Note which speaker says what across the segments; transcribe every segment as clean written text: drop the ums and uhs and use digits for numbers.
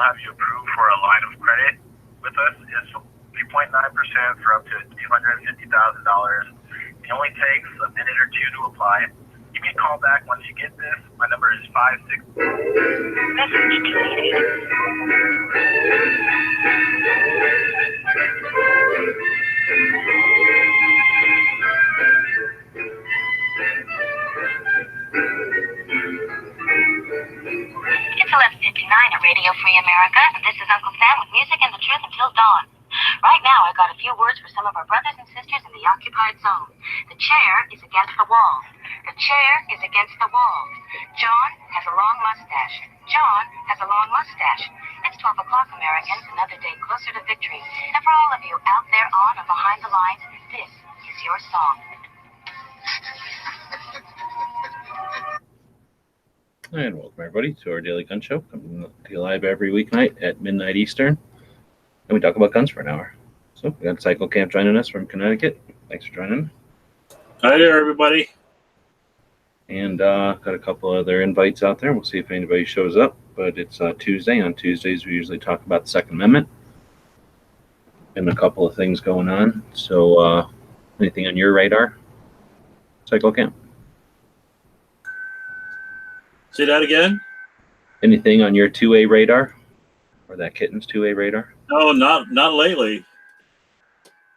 Speaker 1: have you approved for a line of credit with us. It's 3.9% for up to $250,000. It only takes a minute or two to apply. Give me a call back once you get this. My number is 56. Message deleted.
Speaker 2: It's 11:59 at Radio Free America, and this is Uncle Sam with music and the truth until dawn. Right now, I got a few words for some of our brothers and sisters in the occupied zone. The chair is against the wall. The chair is against the wall. John has a long mustache. John has a long mustache. It's 12 o'clock, Americans, another day closer to victory. And for all of you out there on and behind the lines, this is your song.
Speaker 3: And welcome everybody to our Daily Gun Show, coming to you live every weeknight at midnight Eastern, and we talk about guns for an hour. So we got Cycle Camp joining us from Connecticut. Thanks for joining.
Speaker 4: Hi there, everybody.
Speaker 3: And got a couple other invites out there. We'll see if anybody shows up. But it's Tuesday. On Tuesdays, we usually talk about the Second Amendment and a couple of things going on. So anything on your radar, Cycle Camp?
Speaker 4: Say that again?
Speaker 3: Anything on your 2A radar? Or that kitten's 2A radar?
Speaker 4: No, not lately.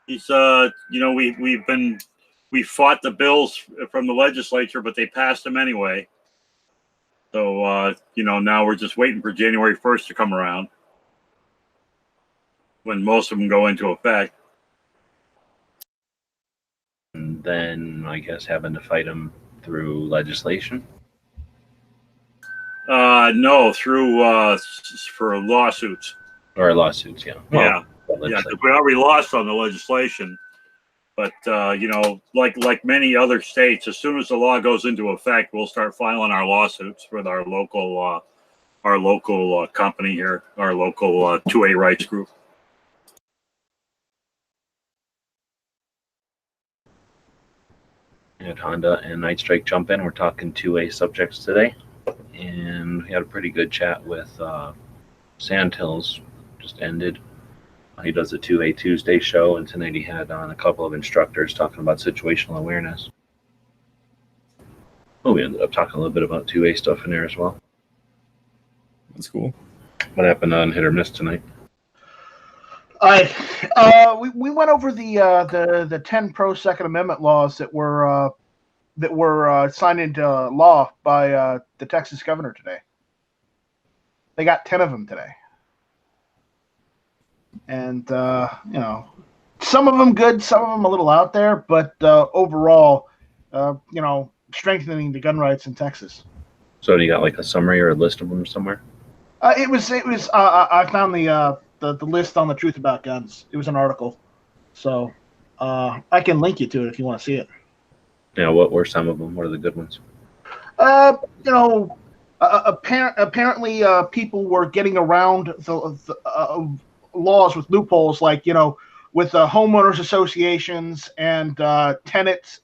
Speaker 4: He's we fought the bills from the legislature, but they passed them anyway. So now we're just waiting for January 1st to come around, when most of them go into effect.
Speaker 3: And then I guess having to fight them through legislation.
Speaker 4: No, through for lawsuits.
Speaker 3: Or lawsuits, yeah. Well,
Speaker 4: yeah. We already lost on the legislation, but like many other states, as soon as the law goes into effect, we'll start filing our lawsuits with our local company here, our local 2A rights group.
Speaker 3: And Honda and Night Strike jump in. We're talking 2A subjects today. And we had a pretty good chat with Sandhills, just ended. He does a 2A Tuesday show, and tonight he had on a couple of instructors talking about situational awareness. Well, we ended up talking a little bit about 2A stuff in there as well.
Speaker 5: That's cool.
Speaker 3: What happened on Hit or Miss tonight?
Speaker 6: We went over the 10 pro Second Amendment laws that were signed into law by the Texas governor today. They got 10 of them today. And, some of them good, some of them a little out there, but overall, strengthening the gun rights in Texas.
Speaker 3: So do you got like a summary or a list of them somewhere?
Speaker 6: It was. I found the list on the Truth About Guns. It was an article. So I can link you to it if you want to see it.
Speaker 3: Yeah, what were some of them? What are the good ones?
Speaker 6: Apparently people were getting around the laws with loopholes, like, with homeowners associations and tenants,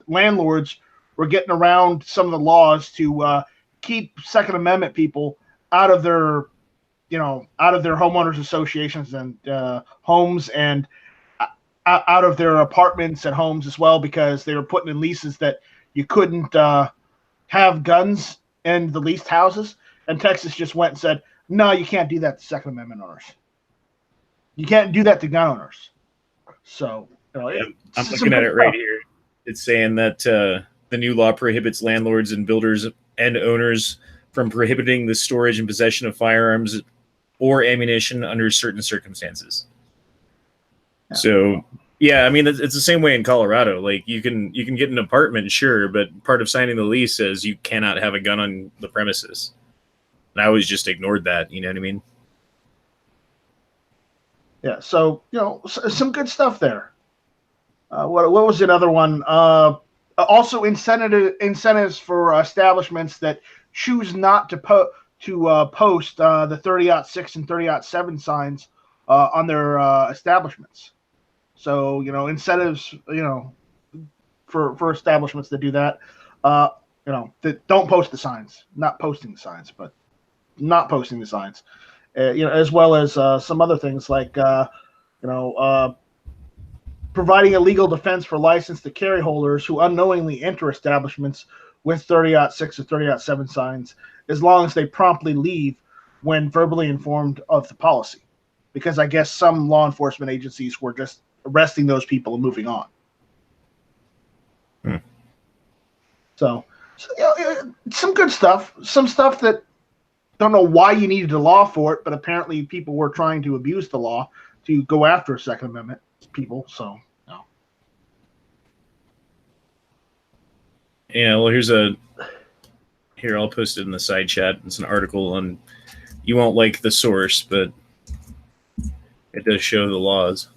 Speaker 6: landlords were getting around some of the laws to keep Second Amendment people out of their homeowners associations and homes, and out of their apartments and homes as well, because they were putting in leases that you couldn't have guns in the leased houses. And Texas just went and said, no, you can't do that to Second Amendment owners. You can't do that to gun owners. So,
Speaker 5: I'm looking at it right here. It's saying that the new law prohibits landlords and builders and owners from prohibiting the storage and possession of firearms or ammunition under certain circumstances. Yeah. So, yeah, I mean, it's the same way in Colorado. Like, you can get an apartment, sure, but part of signing the lease says you cannot have a gun on the premises. And I always just ignored that. You know what I mean?
Speaker 6: Yeah. So, some good stuff there. What was another one? Also, incentives for establishments that choose not to post the 30-06 and 30-07 signs on their establishments. So, incentives, for establishments that do that, that don't post the signs, not posting the signs, but not posting the signs. as well as some other things like providing a legal defense for license to carry holders who unknowingly enter establishments with 30-6 or 30-7 signs, as long as they promptly leave when verbally informed of the policy. Because I guess some law enforcement agencies were just arresting those people and moving on. So some good stuff. Some stuff that don't know why you needed a law for it, but apparently people were trying to abuse the law to go after Second Amendment people. So,
Speaker 5: Yeah, well, here, I'll post it in the side chat. It's an article on, you won't like the source, but it does show the laws.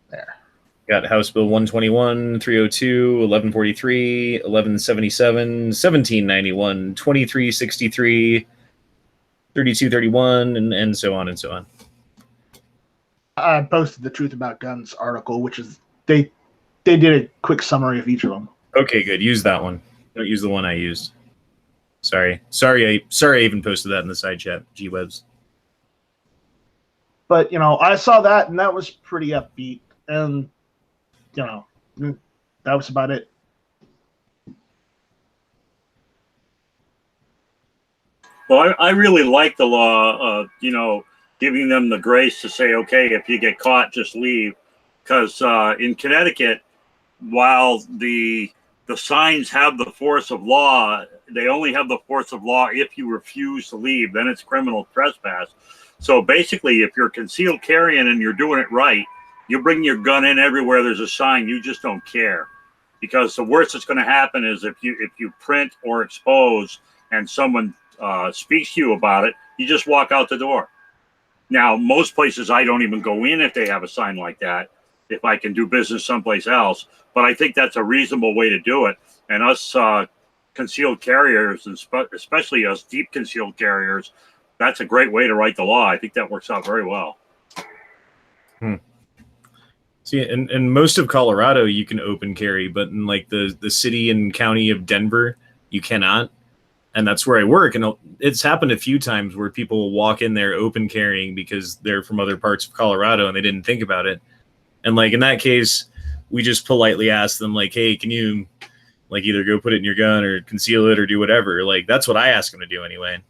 Speaker 6: There.
Speaker 5: Got House Bill 121, 302, 1143, 1177, 1791, 2363, 3231, and so on and so on.
Speaker 6: I posted the Truth About Guns article, which is they did a quick summary of each of them.
Speaker 5: Okay, good. Use that one. Don't use the one I used. Sorry, I even posted that in the side chat. G-Webs.
Speaker 6: But I saw that, and that was pretty upbeat, and that was about it.
Speaker 4: Well, I really like the law, giving them the grace to say, okay, if you get caught, just leave. Because in Connecticut, while the signs have the force of law, they only have the force of law if you refuse to leave. Then it's criminal trespass. So basically, if you're concealed carrying and you're doing it right, you bring your gun in everywhere there's a sign. You just don't care, because the worst that's going to happen is if you print or expose and someone speaks to you about it, you just walk out the door. Now, most places I don't even go in if they have a sign like that, if I can do business someplace else. But I think that's a reasonable way to do it. And us concealed carriers, and especially us deep concealed carriers, that's a great way to write the law. I think that works out very well.
Speaker 5: See, in most of Colorado, you can open carry, but in like the city and county of Denver, you cannot. And that's where I work. And it's happened a few times where people walk in there open carrying because they're from other parts of Colorado and they didn't think about it. And like in that case, we just politely ask them like, hey, can you like either go put it in your gun or conceal it or do whatever? Like that's what I ask them to do anyway,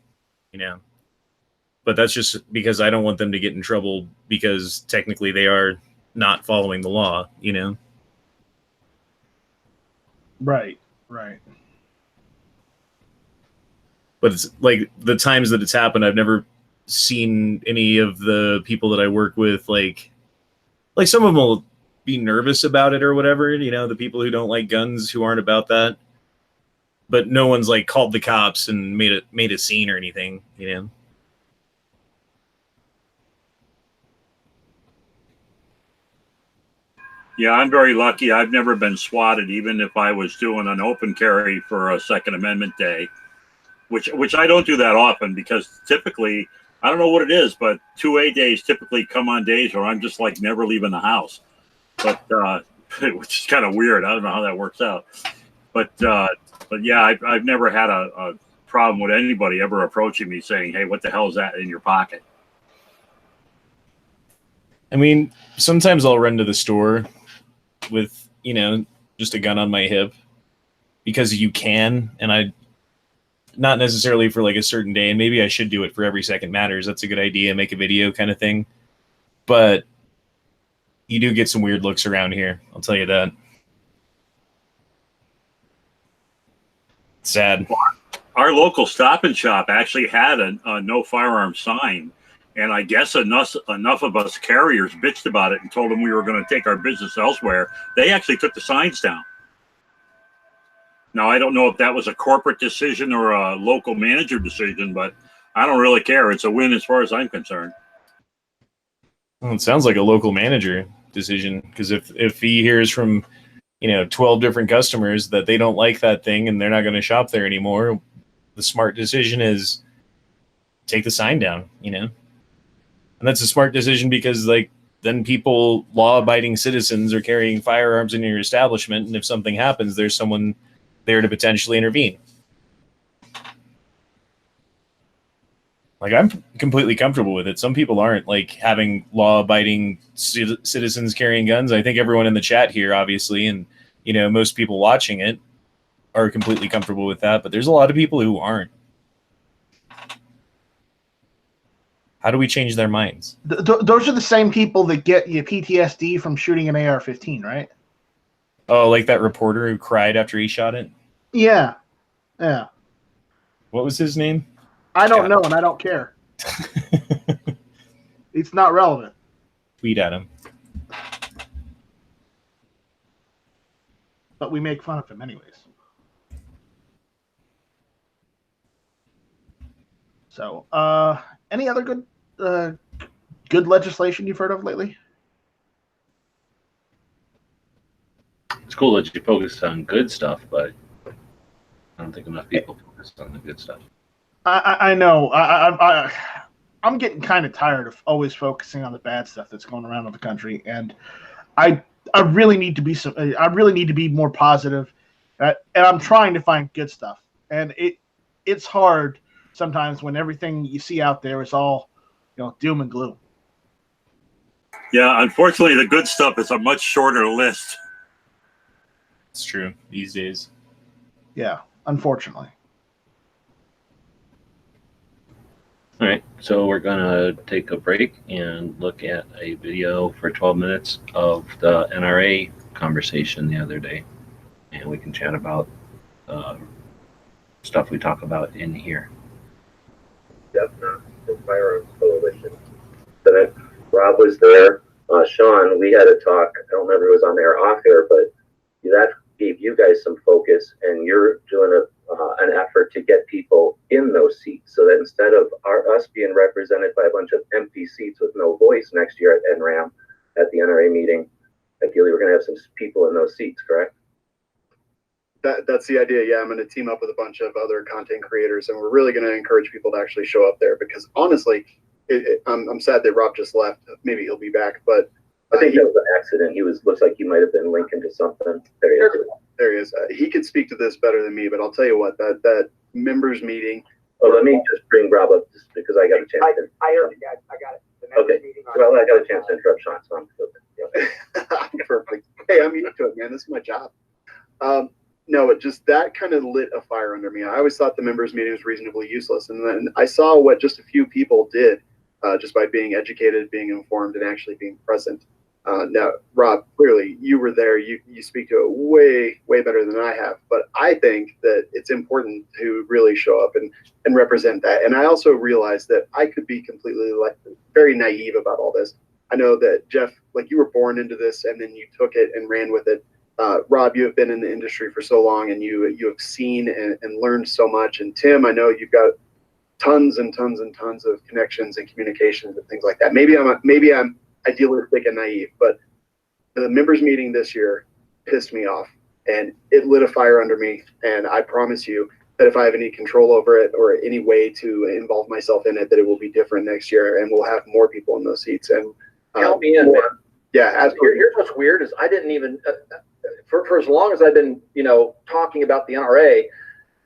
Speaker 5: But that's just because I don't want them to get in trouble because technically they are not following the law,
Speaker 6: Right.
Speaker 5: But it's like the times that it's happened, I've never seen any of the people that I work with, like some of them will be nervous about it or whatever, the people who don't like guns, who aren't about that. But no one's like called the cops and made a scene or anything,
Speaker 4: Yeah, I'm very lucky. I've never been swatted, even if I was doing an open carry for a Second Amendment day, which I don't do that often because typically, I don't know what it is, but 2A days typically come on days where I'm just like never leaving the house. But which is kind of weird. I don't know how that works out. But yeah, I've never had a problem with anybody ever approaching me saying, hey, what the hell is that in your pocket?
Speaker 5: I mean, sometimes I'll run to the store with, just a gun on my hip because you can, and not necessarily for like a certain day, and maybe I should do it for Every Second Matters. That's a good idea, make a video kind of thing. But you do get some weird looks around here, I'll tell you that. Sad.
Speaker 4: Our local Stop and Shop actually had a no firearm sign. And I guess enough of us carriers bitched about it and told them we were going to take our business elsewhere. They actually took the signs down. Now, I don't know if that was a corporate decision or a local manager decision, but I don't really care. It's a win as far as I'm concerned.
Speaker 5: Well, it sounds like a local manager decision, because if he hears from 12 different customers that they don't like that thing and they're not going to shop there anymore, the smart decision is take the sign down, And that's a smart decision because then people, law-abiding citizens, are carrying firearms in your establishment, and if something happens, there's someone there to potentially intervene. Like, I'm completely comfortable with it. Some people aren't, like having law-abiding citizens carrying guns. I think everyone in the chat here, obviously, and most people watching it are completely comfortable with that. But there's a lot of people who aren't. How do we change their minds?
Speaker 6: Those are the same people that get you PTSD from shooting an AR-15, right?
Speaker 5: Oh, like that reporter who cried after he shot it?
Speaker 6: Yeah. Yeah.
Speaker 5: What was his name?
Speaker 6: I don't know, and I don't care. It's not relevant.
Speaker 5: Tweet at him.
Speaker 6: But we make fun of him anyways. So, any other good legislation you've heard of lately?
Speaker 3: It's cool that you focus on good stuff, but I don't think enough people focus on the good stuff.
Speaker 6: I know. I'm getting kind of tired of always focusing on the bad stuff that's going around in the country, and I really need to be more positive, and I'm trying to find good stuff, and it's hard sometimes when everything you see out there is all doom and gloom.
Speaker 4: Yeah, unfortunately, the good stuff is a much shorter list.
Speaker 5: It's true these days.
Speaker 6: Yeah, unfortunately.
Speaker 3: All right, so we're gonna take a break and look at a video for 12 minutes of the NRA conversation the other day, and we can chat about stuff we talk about in here.
Speaker 7: The Firearms Coalition. But Rob was there. Sean, we had a talk. I don't remember who was on there off air, but that gave you guys some focus, and you're doing an effort to get people in those seats, so that instead of us being represented by a bunch of empty seats with no voice next year at NRAM at the NRA meeting, ideally we're going to have some people in those seats, correct?
Speaker 8: That's the idea. Yeah, I'm going to team up with a bunch of other content creators, and we're really going to encourage people to actually show up there, because honestly, I'm sad that Rob just left. Maybe he'll be back, but
Speaker 7: I think that was an accident. Looks like he might have been linking to something. There he is.
Speaker 8: There he is. He could speak to this better than me, but I'll tell you what, that members meeting.
Speaker 7: Oh, let me just bring Rob up just because I got a chance.
Speaker 9: I heard you guys. I got it.
Speaker 7: Okay. Well, I got a chance to interrupt Sean, so I'm good.
Speaker 8: Yeah. Perfect. Hey, I'm used to it, man. This is my job. No, it just that kind of lit a fire under me. I always thought the members meeting was reasonably useless, and then I saw what just a few people did, just by being educated, being informed, and actually being present. Now, Rob, clearly you were there. You speak to it way better than I have. But I think that it's important to really show up and represent that. And I also realized that I could be completely very naive about all this. I know that Jeff, you were born into this, and then you took it and ran with it. Rob, you have been in the industry for so long, and you have seen and learned so much. And Tim, I know you've got tons and tons and tons of connections and communications and things like that. Maybe I'm idealistic and naive, but the members meeting this year pissed me off, and it lit a fire under me. And I promise you that if I have any control over it or any way to involve myself in it, that it will be different next year, and we'll have more people in those seats. And
Speaker 9: count me in, man.
Speaker 8: Yeah, absolutely.
Speaker 9: Here's what's weird is I didn't even for as long as I've been talking about the NRA,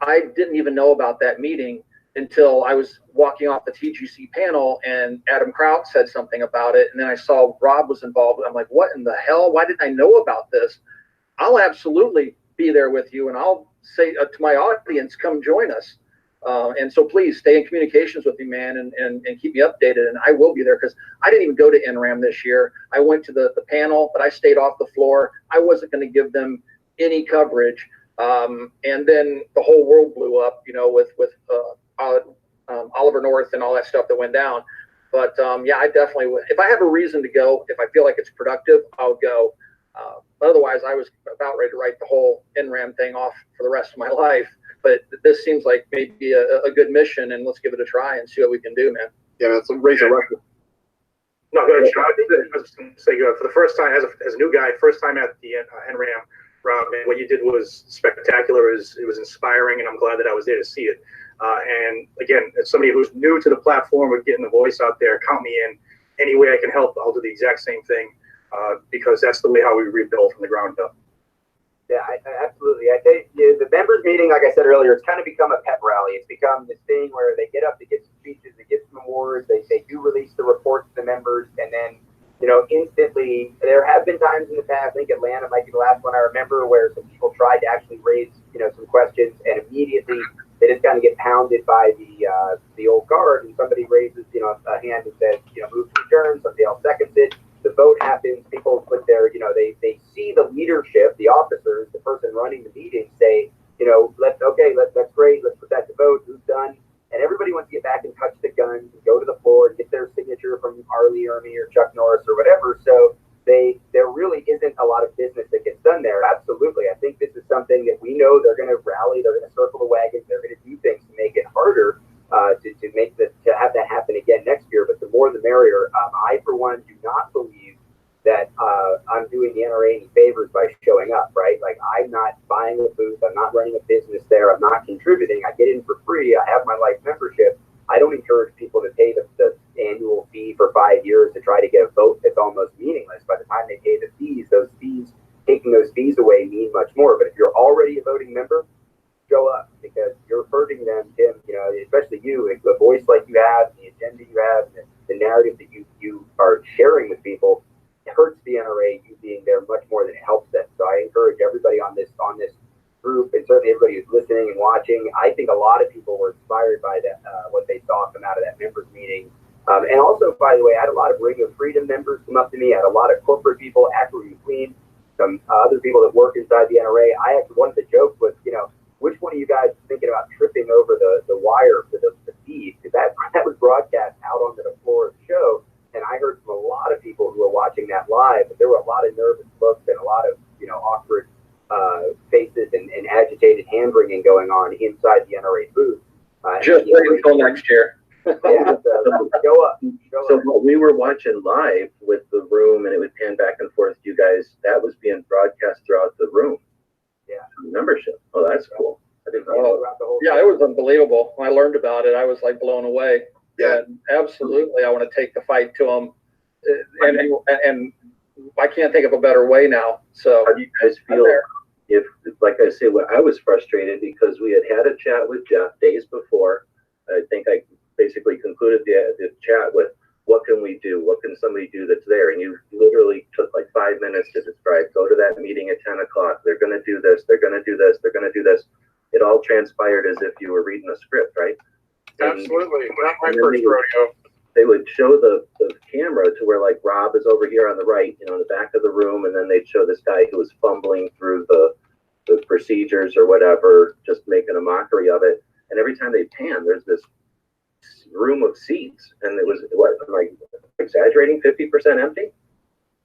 Speaker 9: I didn't even know about that meeting until I was walking off the TGC panel and Adam Kraut said something about it. And then I saw Rob was involved. I'm like, what in the hell? Why didn't I know about this? I'll absolutely be there with you. And I'll say to my audience, come join us. And so please stay in communications with me, man, and keep me updated. And I will be there, because I didn't even go to NRAM this year. I went to the panel, but I stayed off the floor. I wasn't going to give them any coverage. And then the whole world blew up, with Oliver North and all that stuff that went down. But yeah, I definitely would. If I have a reason to go, if I feel like it's productive, I'll go. Otherwise, I was about ready to write the whole NRAM thing off for the rest of my life. But this seems like maybe a good mission, and let's give it a try and see what we can do, man.
Speaker 8: Yeah, let's raise a record.
Speaker 10: No, go ahead, Sean. I was going to say, for the first time, as a new guy, first time at the NRAM, Rob, and what you did was spectacular. It was inspiring, and I'm glad that I was there to see it. And again, as somebody who's new to the platform of getting the voice out there, count me in. Any way I can help, I'll do the exact same thing, because that's the way how we rebuild from the ground up.
Speaker 9: Yeah, absolutely. I think the members meeting, like I said earlier, it's kind of become a pep rally. It's become this thing where they get up, they get some speeches, they get some
Speaker 11: board. They do release the report to the members, and then, instantly, there have been times in the past, I think Atlanta might be the last one I remember, where some people tried to actually raise, some questions, and immediately they just kind of get pounded by the old guard, and somebody raises, a hand and says, move to adjourn, somebody else seconds it, the vote happens, people put their, they see the leadership, the officers, the person running the meeting say, that's great, let's put that to vote, who's done? And everybody wants to get back and touch the guns and go to the floor and get their signature from Arlie Ermy or Chuck Norris or whatever. So there really isn't a lot of business that gets done there. Absolutely. I think this is something that we know they're going to rally, they're going to circle the wagons, they're going to do things to make it harder to have that happen again next year. But the more the merrier. I, for one, do not believe that I'm doing the NRA any favors by showing up, right? Like, I'm not buying a booth, I'm not running a business there, I'm not contributing, I get in for free, I have my life membership. I don't encourage people to pay the annual fee for 5 years to try to get a vote that's almost meaningless. By the time they pay the fees, taking those fees away mean much more. But if you're already a voting member, show up, because you're hurting them, Tim, especially you, a voice like you have, the agenda you have, the narrative that you are sharing with people. It hurts the NRA, you being there, much more than it helps them. So I encourage everybody on this group, and certainly everybody who's listening and watching. I think a lot of people were inspired by that, what they saw come out of that members meeting. And also, by the way, I had a lot of Ring of Freedom members come up to me. I had a lot of corporate people, Acme McQueen, some other people that work inside the NRA. One of the jokes was, which one of you guys is thinking about tripping over the wire for the feed? Because that was broadcast out onto the floor of the show. And I heard from a lot of people who were watching that live, but there were a lot of nervous looks and a lot of, awkward faces and agitated hand-wringing going on inside the NRA booth.
Speaker 9: Just wait until next year.
Speaker 11: Yeah, go up.
Speaker 7: So what we were watching live with the room, and it would pan back and forth to you guys, that was being broadcast throughout the room.
Speaker 11: Yeah.
Speaker 7: Membership. Oh, that's cool. I didn't know.
Speaker 9: Yeah, it was unbelievable. When I learned about it, I was like blown away.
Speaker 8: Yeah.
Speaker 9: And absolutely, I want to take the fight to them. And I can't think of a better way now. So
Speaker 7: how do you guys feel if, like I say, I was frustrated because we had a chat with Jeff days before. I think I basically concluded the chat with, what can we do? What can somebody do that's there? And you literally took like 5 minutes to describe, go to that meeting at 10 o'clock. They're going to do this. They're going to do this. They're going to do this. It all transpired as if you were reading a script, right?
Speaker 10: Absolutely. Not my first rodeo.
Speaker 7: They would show the camera to where, like, Rob is over here on the right, in the back of the room, and then they'd show this guy who was fumbling through the procedures or whatever, just making a mockery of it. And every time they pan, there's this room of seats, and it was, what, am I exaggerating, 50% empty?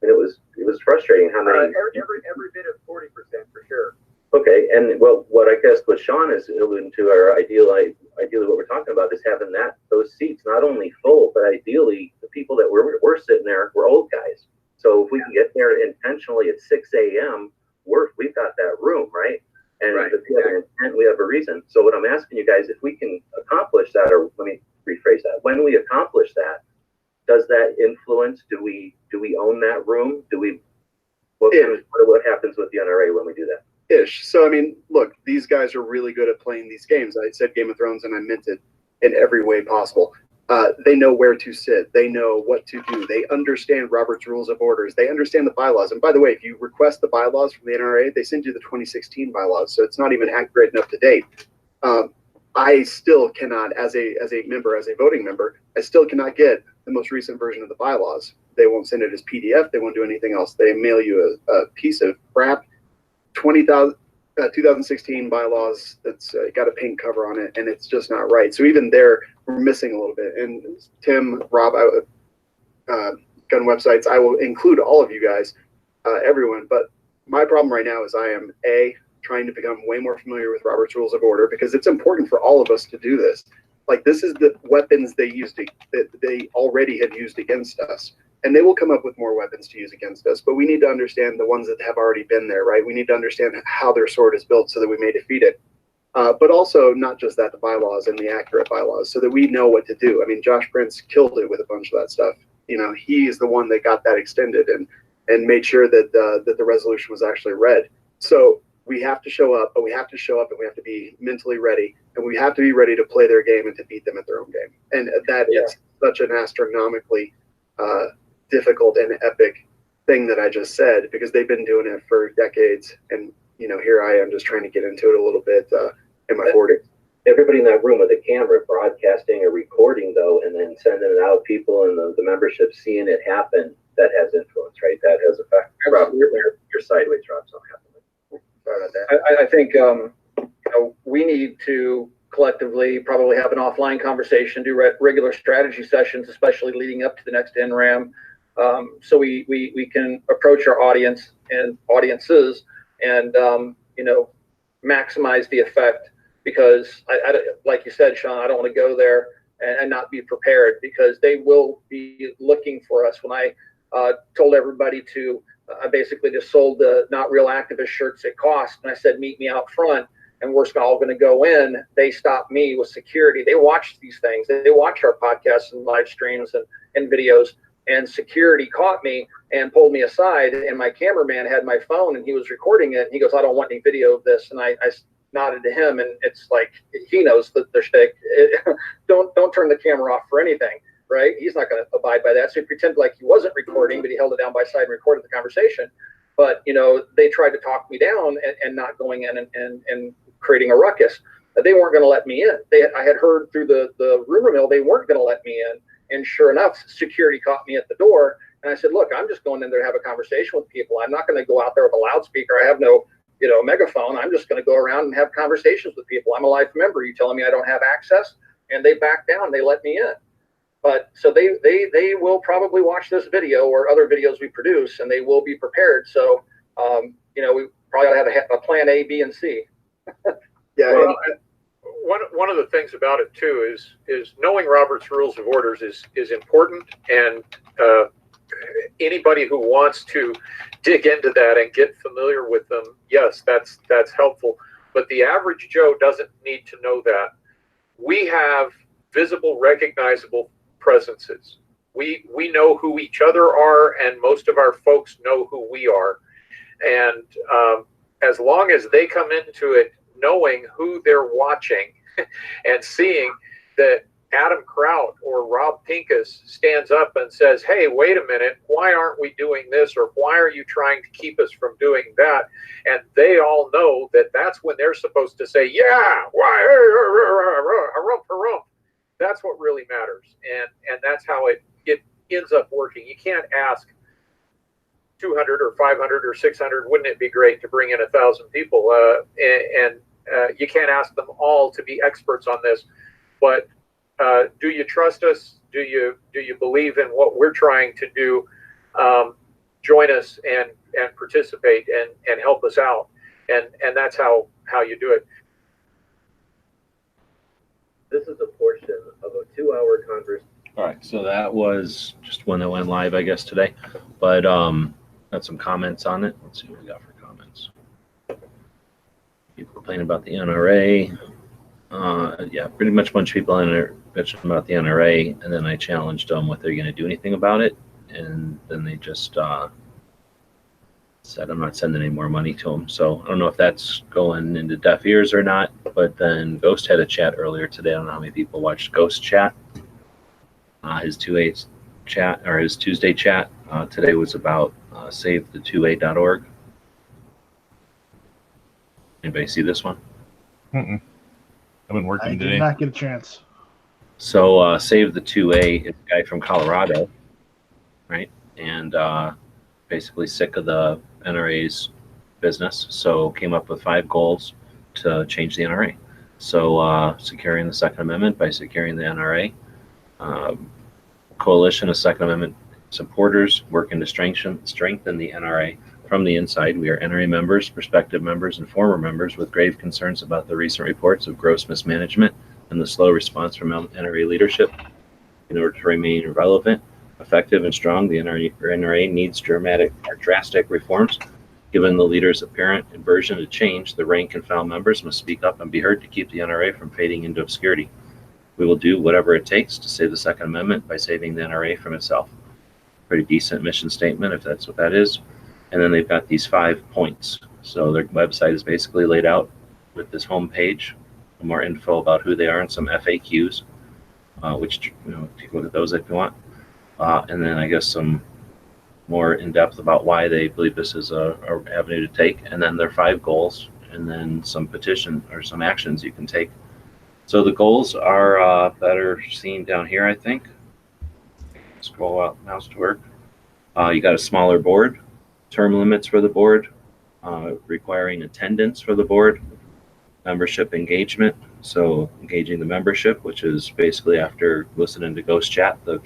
Speaker 7: And it was frustrating how many.
Speaker 11: Every bit of 40% for sure.
Speaker 7: Okay, and well, what I guess what Sean is alluding to, or ideally what we're talking about is having those seats not only full, but ideally the people that we're sitting there, we're old guys. So if we can get there intentionally at 6 a.m., we've got that room, right? And if we have an intent, we have a reason. So what I'm asking you guys, if we can accomplish that, or let me rephrase that, when we accomplish that, does that influence? Do we own that room? What happens with the NRA when we do that?
Speaker 8: Ish. So, I mean, look, these guys are really good at playing these games. I said Game of Thrones, and I meant it in every way possible. They know where to sit. They know what to do. They understand Robert's Rules of Orders. They understand the bylaws. And by the way, if you request the bylaws from the NRA, they send you the 2016 bylaws, so it's not even accurate and up to date. I still cannot, as a member, as a voting member, I still cannot get the most recent version of the bylaws. They won't send it as PDF. They won't do anything else. They mail you a piece of crap. 2016 bylaws that's got a pink cover on it, and it's just not right. So even there, we're missing a little bit. And Tim, Rob, gun websites, I will include all of you guys, everyone. But my problem right now is I am trying to become way more familiar with Robert's Rules of Order, because it's important for all of us to do this. Like, this is the weapons that they already have used against us. And they will come up with more weapons to use against us, but we need to understand the ones that have already been there, right? We need to understand how their sword is built so that we may defeat it. But also, not just that, the bylaws and the accurate bylaws, so that we know what to do. I mean, Josh Prince killed it with a bunch of that stuff. He is the one that got that extended and made sure that the resolution was actually read. So we have to show up, but we have to show up and we have to be mentally ready, and we have to be ready to play their game and to beat them at their own game. And that is such an astronomically difficult and epic thing that I just said, because they've been doing it for decades. And, you know, here I am just trying to get into it a little bit in my 40s.
Speaker 7: Everybody in that room with a camera broadcasting or recording, though, and then sending it out, people in the membership seeing it happen, that has influence, right? That has effect. Rob, your sideways drops on happening. Sorry about that.
Speaker 9: I think you know, we need to collectively probably have an offline conversation, do regular strategy sessions, especially leading up to the next NRAM, so we can approach our audience and audiences and you know, maximize the effect. Because I like you said, Sean, I don't want to go there and not be prepared, because they will be looking for us. When I told everybody to, I basically just sold the Not Real Activist shirts at cost, and I said, meet me out front, and we're all going to go in. They stopped me with security. They watch these things. They watch our podcasts and live streams and videos, and security caught me and pulled me aside, and my cameraman had my phone, and he was recording it, and he goes, I don't want any video of this. And I nodded to him, and it's like, he knows that their shtick. Don't turn the camera off for anything, right? He's not going to abide by that. So he pretended like he wasn't recording, but he held it down by side and recorded the conversation. But, you know, they tried to talk me down and not going in and creating a ruckus. They weren't going to let me in. I had heard through the rumor mill they weren't going to let me in. And sure enough, security caught me at the door. And I said, look, I'm just going in there to have a conversation with people. I'm not going to go out there with a loudspeaker. I have no, you know, megaphone. I'm just going to go around and have conversations with people. I'm a life member. You telling me I don't have access? And they backed down. They let me in. But so they will probably watch this video or other videos we produce, and they will be prepared. So, you know, we probably ought to have a plan A, B, and C.
Speaker 8: Yeah.
Speaker 12: Well, one of the things about it too is knowing Robert's Rules of Orders is important, and anybody who wants to dig into that and get familiar with them, yes, that's helpful. But the average Joe doesn't need to know that. We have visible, recognizable presences. We know who each other are, and most of our folks know who we are. And as long as they come into it knowing who they're watching and seeing that Adam Kraut or Rob Pincus stands up and says, hey, wait a minute, why aren't we doing this? Or why are you trying to keep us from doing that? And they all know that that's when they're supposed to say, yeah, why, harump. That's what really matters. And that's how it ends up working. You can't ask 200 or 500 or 600, wouldn't it be great to bring in 1,000 people? You can't ask them all to be experts on this, but do you trust us? Do you believe in what we're trying to do? Join us and participate and help us out. And that's how you do it.
Speaker 7: This is a portion of a 2-hour conversation.
Speaker 3: All right, so that was just one that went live, I guess, today. But got some comments on it. Let's see what we got for comments. People complaining about the NRA. Yeah, pretty much a bunch of people in there bitching about the NRA, and then I challenged them what they're going to do anything about it, and then they just said I'm not sending any more money to them. So I don't know if that's going into deaf ears or not. But then Ghost had a chat earlier today. I don't know how many people watched Ghost chat. His 2A chat, or his Tuesday chat today was about SaveThe2A.org. Anybody see this one?
Speaker 5: I've been working
Speaker 6: I
Speaker 5: today.
Speaker 6: did not get a chance.
Speaker 3: So SaveThe2A is a guy from Colorado, right? And basically sick of the NRA's business. So came up with 5 goals to change the NRA. So securing the Second Amendment by securing the NRA. Coalition of Second Amendment supporters working to strengthen the NRA from the inside. We are NRA members, prospective members, and former members with grave concerns about the recent reports of gross mismanagement and the slow response from NRA leadership. In order to remain relevant, effective, and strong, the NRA needs drastic reforms. Given the leader's apparent aversion to change, the rank and file members must speak up and be heard to keep the NRA from fading into obscurity. We will do whatever it takes to save the Second Amendment by saving the NRA from itself. Pretty decent mission statement, if that's what that is. And then they've got these 5 points. So their website is basically laid out with this homepage, more info about who they are and some FAQs. which take a look at those if you want. And then I guess some more in depth about why they believe this is a avenue to take, and then their 5 goals, and then some petition or some actions you can take. So the goals are that are seen down here, I think. Scroll out, mouse to work. You got a smaller board, term limits for the board, requiring attendance for the board, membership engagement. So engaging the membership, which is basically after listening to Ghost Chat, the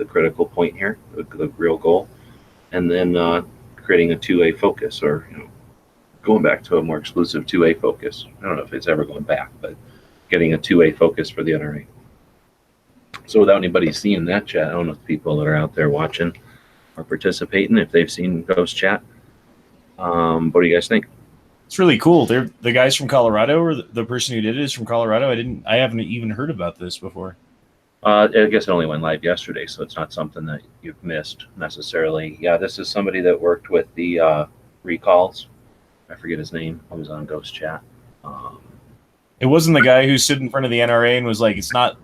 Speaker 3: critical point here, the real goal. And then creating a 2A focus, or going back to a more exclusive 2A focus. I don't know if it's ever going back, but getting a 2A focus for the NRA. So without anybody seeing that chat, I don't know if people that are out there watching or participating, if they've seen Ghost Chat. What do you guys think?
Speaker 5: It's really cool. They're the guys from Colorado, or the person who did it is from Colorado. I haven't even heard about this before.
Speaker 3: I guess it only went live yesterday, so it's not something that you've missed necessarily. Yeah, this is somebody that worked with the recalls. I forget his name. I was on Ghost Chat.
Speaker 5: It wasn't the guy who stood in front of the NRA and was like, "It's not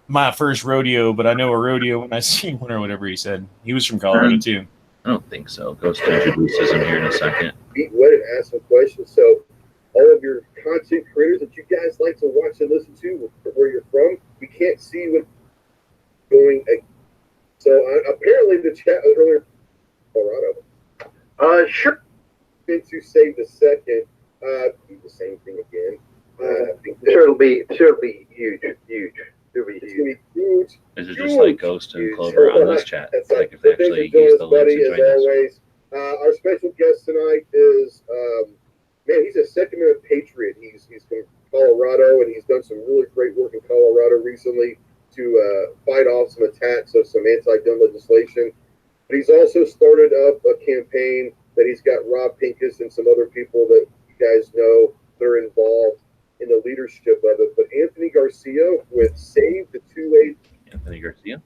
Speaker 5: my first rodeo, but I know a rodeo when I see one," or whatever he said. He was from Colorado too.
Speaker 3: I don't think so. Ghost introduces him here in a second.
Speaker 13: Pete Wood and ask some questions. So all of your content creators that you guys like to watch and listen to, where you're from, we can't see what going. So apparently the chat was earlier, Colorado. Sure. To save the second, do the same thing again. I think
Speaker 11: it'll be huge. It'll be
Speaker 13: huge.
Speaker 3: Is it just like Ghost and Clover on this chat? It's like if they actually use the links and join us.
Speaker 13: Always. Our special guest tonight is man. He's a Second Amendment patriot. He's from Colorado, and he's done some really great work in Colorado recently to fight off some attacks of some anti-gun legislation. But he's also started up a campaign that he's got Rob Pincus and some other people that you guys know that are involved in the leadership of it. But Anthony Garcia with Save the 2A.
Speaker 3: Anthony Garcia.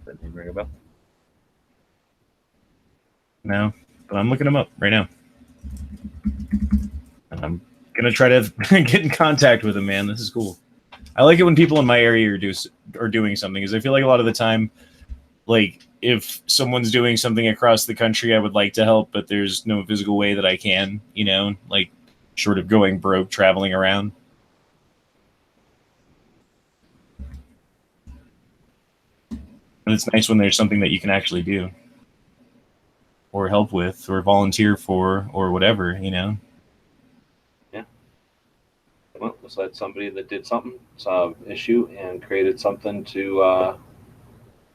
Speaker 3: That name ring a bell?
Speaker 5: No, but I'm looking him up right now. And I'm gonna try to get in contact with him, man. This is cool. I like it when people in my area are doing something, because I feel like a lot of the time, like, if someone's doing something across the country, I would like to help, but there's no physical way that I can, like, short of going broke, traveling around. And it's nice when there's something that you can actually do, or help with, or volunteer for, or whatever,
Speaker 3: Yeah. Well, let's let somebody that did something, saw an issue, and created something to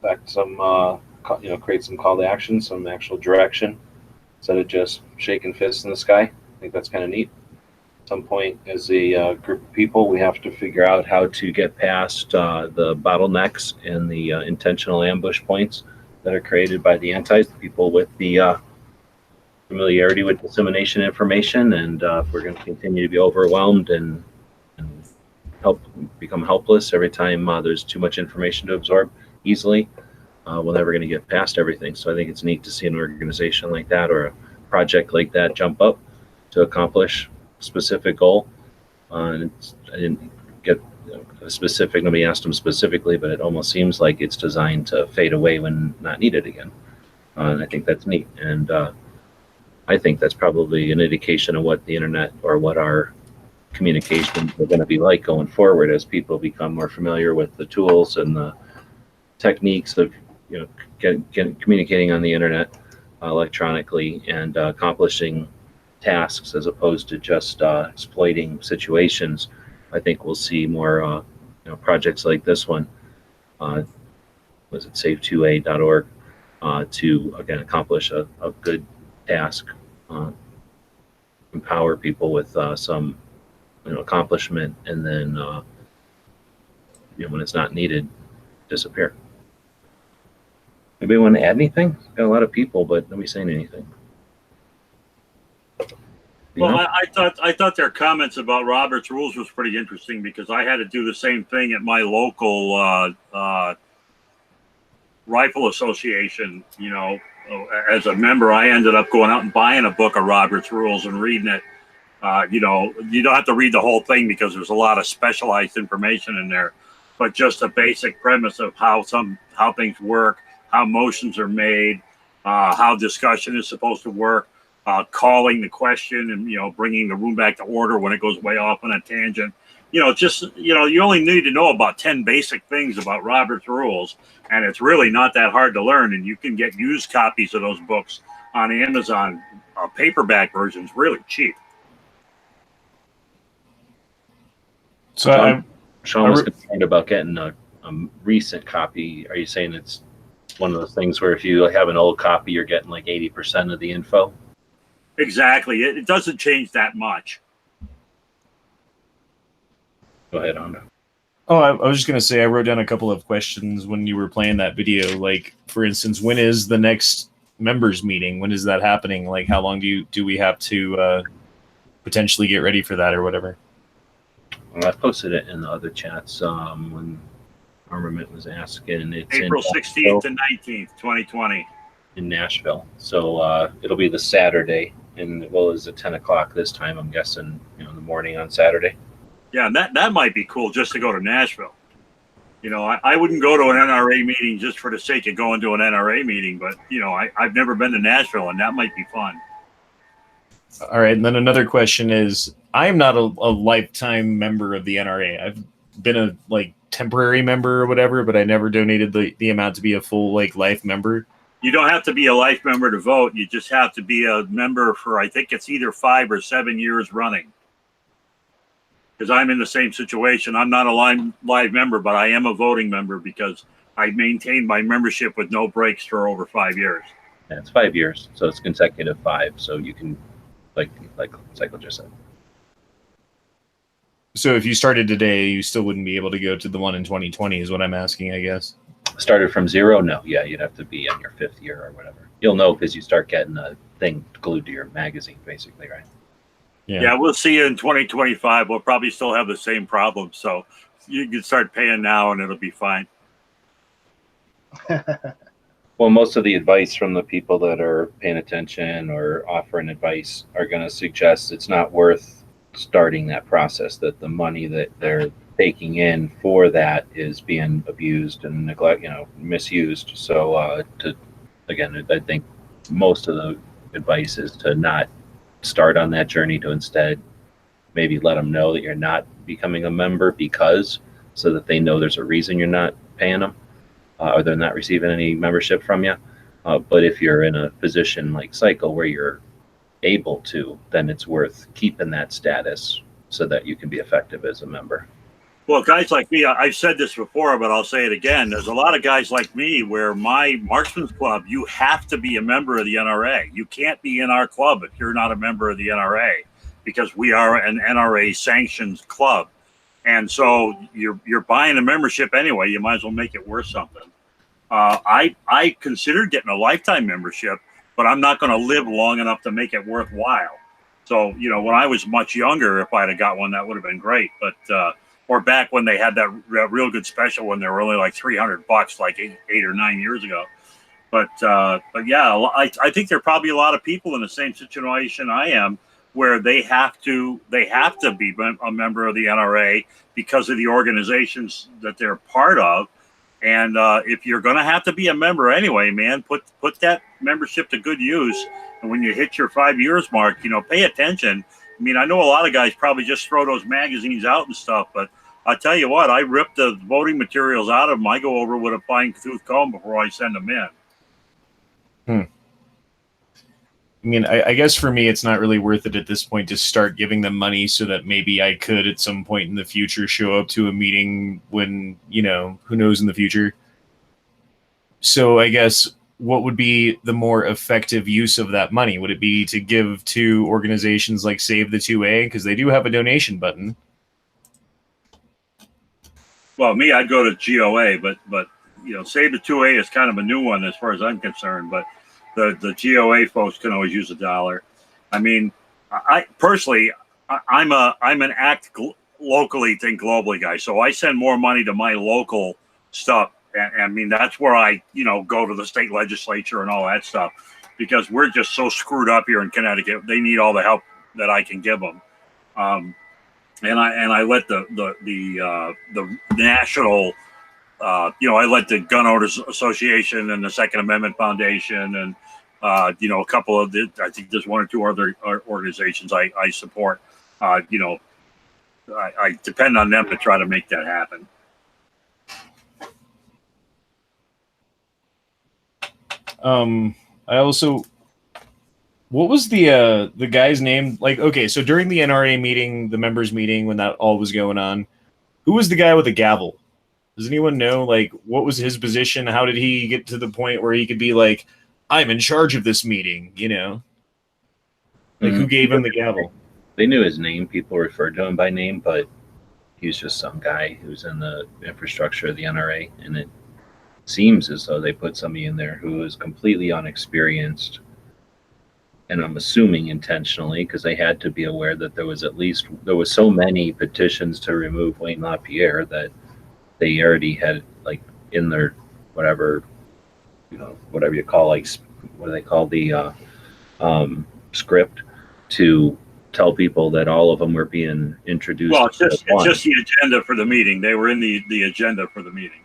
Speaker 3: affect some, create some call to action, some actual direction, instead of just shaking fists in the sky. I think that's kind of neat. At some point, as a group of people, we have to figure out how to get past the bottlenecks and the intentional ambush points that are created by the antis, the people with the familiarity with dissemination information. And if we're going to continue to be overwhelmed and become helpless every time there's too much information to absorb easily, we're never going to get past everything. So I think it's neat to see an organization like that, or a project like that, jump up to accomplish a specific goal. And I didn't get a specific, nobody asked them specifically, but it almost seems like it's designed to fade away when not needed again. And I think that's neat. And I think that's probably an indication of what the internet, or what our communications are going to be like going forward, as people become more familiar with the tools and the techniques of communicating on the internet electronically, and accomplishing tasks as opposed to just exploiting situations. I think we'll see more projects like this one. Was it save2a.org to again accomplish a good task, empower people with some accomplishment, and then when it's not needed, disappear. Anybody want to add anything? Got a lot of people, but nobody's saying anything.
Speaker 4: Well, I thought their comments about Robert's Rules was pretty interesting, because I had to do the same thing at my local rifle association. As a member, I ended up going out and buying a book of Robert's Rules and reading it. You don't have to read the whole thing, because there's a lot of specialized information in there. but just a basic premise of how things work, how motions are made, how discussion is supposed to work, calling the question and, bringing the room back to order when it goes way off on a tangent. You only need to know about 10 basic things about Robert's Rules, and it's really not that hard to learn. And you can get used copies of those books on Amazon, paperback versions, really cheap.
Speaker 3: So Sean was concerned about getting a recent copy. Are you saying it's one of those things where if you have an old copy, you're getting like 80% of the info?
Speaker 4: Exactly. It doesn't change that much.
Speaker 3: Go ahead, Honda.
Speaker 5: Oh, I was just going to say, I wrote down a couple of questions when you were playing that video. Like, for instance, when is the next members meeting? When is that happening? Like, how long do we have to potentially get ready for that or whatever?
Speaker 3: Well, I posted it in the other chats when Armament was asking. It's
Speaker 4: April 16th and 19th, 2020.
Speaker 3: In Nashville. So it'll be the Saturday, and it's at 10 o'clock this time, I'm guessing, in the morning on Saturday.
Speaker 4: Yeah, and that might be cool just to go to Nashville. I wouldn't go to an NRA meeting just for the sake of going to an NRA meeting, but, I've never been to Nashville, and that might be fun.
Speaker 5: All right, and then another question is, I'm not a lifetime member of the NRA. I've been a temporary member or whatever, but I never donated the amount to be a full life member.
Speaker 4: You don't have to be a life member to vote. You just have to be a member for, I think it's either 5 or 7 years running. Because I'm in the same situation. I'm not a live member, but I am a voting member because I maintained my membership with no breaks for over 5 years.
Speaker 3: Yeah, it's 5 years, so it's consecutive 5. So you can, like Cycle just said.
Speaker 5: So if you started today, you still wouldn't be able to go to the one in 2020 is what I'm asking, I guess.
Speaker 3: Started from 0? No. Yeah, you'd have to be in your 5th year or whatever. You'll know because you start getting a thing glued to your magazine, basically, right?
Speaker 4: Yeah, we'll see you in 2025. We'll probably still have the same problem. So you can start paying now and it'll be fine.
Speaker 3: Well, most of the advice from the people that are paying attention or offering advice are going to suggest it's not worth starting that process, that the money that they're taking in for that is being abused and misused. So I think most of the advice is to not start on that journey, to instead maybe let them know that you're not becoming a member so that they know there's a reason you're not paying them or they're not receiving any membership from you. But if you're in a position like Cycle where you're able to, then it's worth keeping that status so that you can be effective as a member.
Speaker 4: Well, guys like me, I've said this before, but I'll say it again. There's a lot of guys like me where my Marksman's Club, you have to be a member of the NRA. You can't be in our club if you're not a member of the NRA because we are an NRA sanctioned club. And so you're buying a membership anyway. You might as well make it worth something. I considered getting a lifetime membership, but I'm not going to live long enough to make it worthwhile. So, when I was much younger, if I'd have got one, that would have been great. But, or back when they had that real good special when they were only like $300 like eight or 9 years ago. But yeah, I think there are probably a lot of people in the same situation I am where they have to be a member of the NRA because of the organizations that they're part of. And if you're going to have to be a member anyway, man, put that membership to good use. And when you hit your 5 years mark, pay attention. I mean, I know a lot of guys probably just throw those magazines out and stuff, but I'll tell you what, I rip the voting materials out of them. I go over with a fine-tooth comb before I send them in.
Speaker 5: I mean, I guess for me, it's not really worth it at this point to start giving them money so that maybe I could at some point in the future show up to a meeting when, who knows in the future. So I guess what would be the more effective use of that money? Would it be to give to organizations like Save the 2A? Because they do have a donation button.
Speaker 4: Well, me, I'd go to GOA, but Save the 2A is kind of a new one as far as I'm concerned. But the GOA folks can always use $1. I mean, I personally, I'm an act locally, think globally guy. So I send more money to my local stuff. And I mean, that's where I, go to the state legislature and all that stuff, because we're just so screwed up here in Connecticut. They need all the help that I can give them. and I let the national, I let the Gun Owners Association and the Second Amendment Foundation and a couple of I think there's one or two other organizations I support. I depend on them to try to make that happen.
Speaker 5: I also, what was the guy's name? Like, okay, so during the NRA meeting, the members meeting, when that all was going on, who was the guy with the gavel? Does anyone know, like, what was his position? How did he get to the point where he could be like, I'm in charge of this meeting, Like, who gave him the gavel?
Speaker 3: They knew his name. People referred to him by name, but he was just some guy who's in the infrastructure of the NRA, and it seems as though they put somebody in there who is completely unexperienced, and I'm assuming intentionally, because they had to be aware that there was so many petitions to remove Wayne LaPierre that they already had, like, in their whatever you call, like, what do they call the script, to tell people that all of them were being introduced.
Speaker 4: Well, it's just the agenda for the meeting. They were in the agenda for the meeting.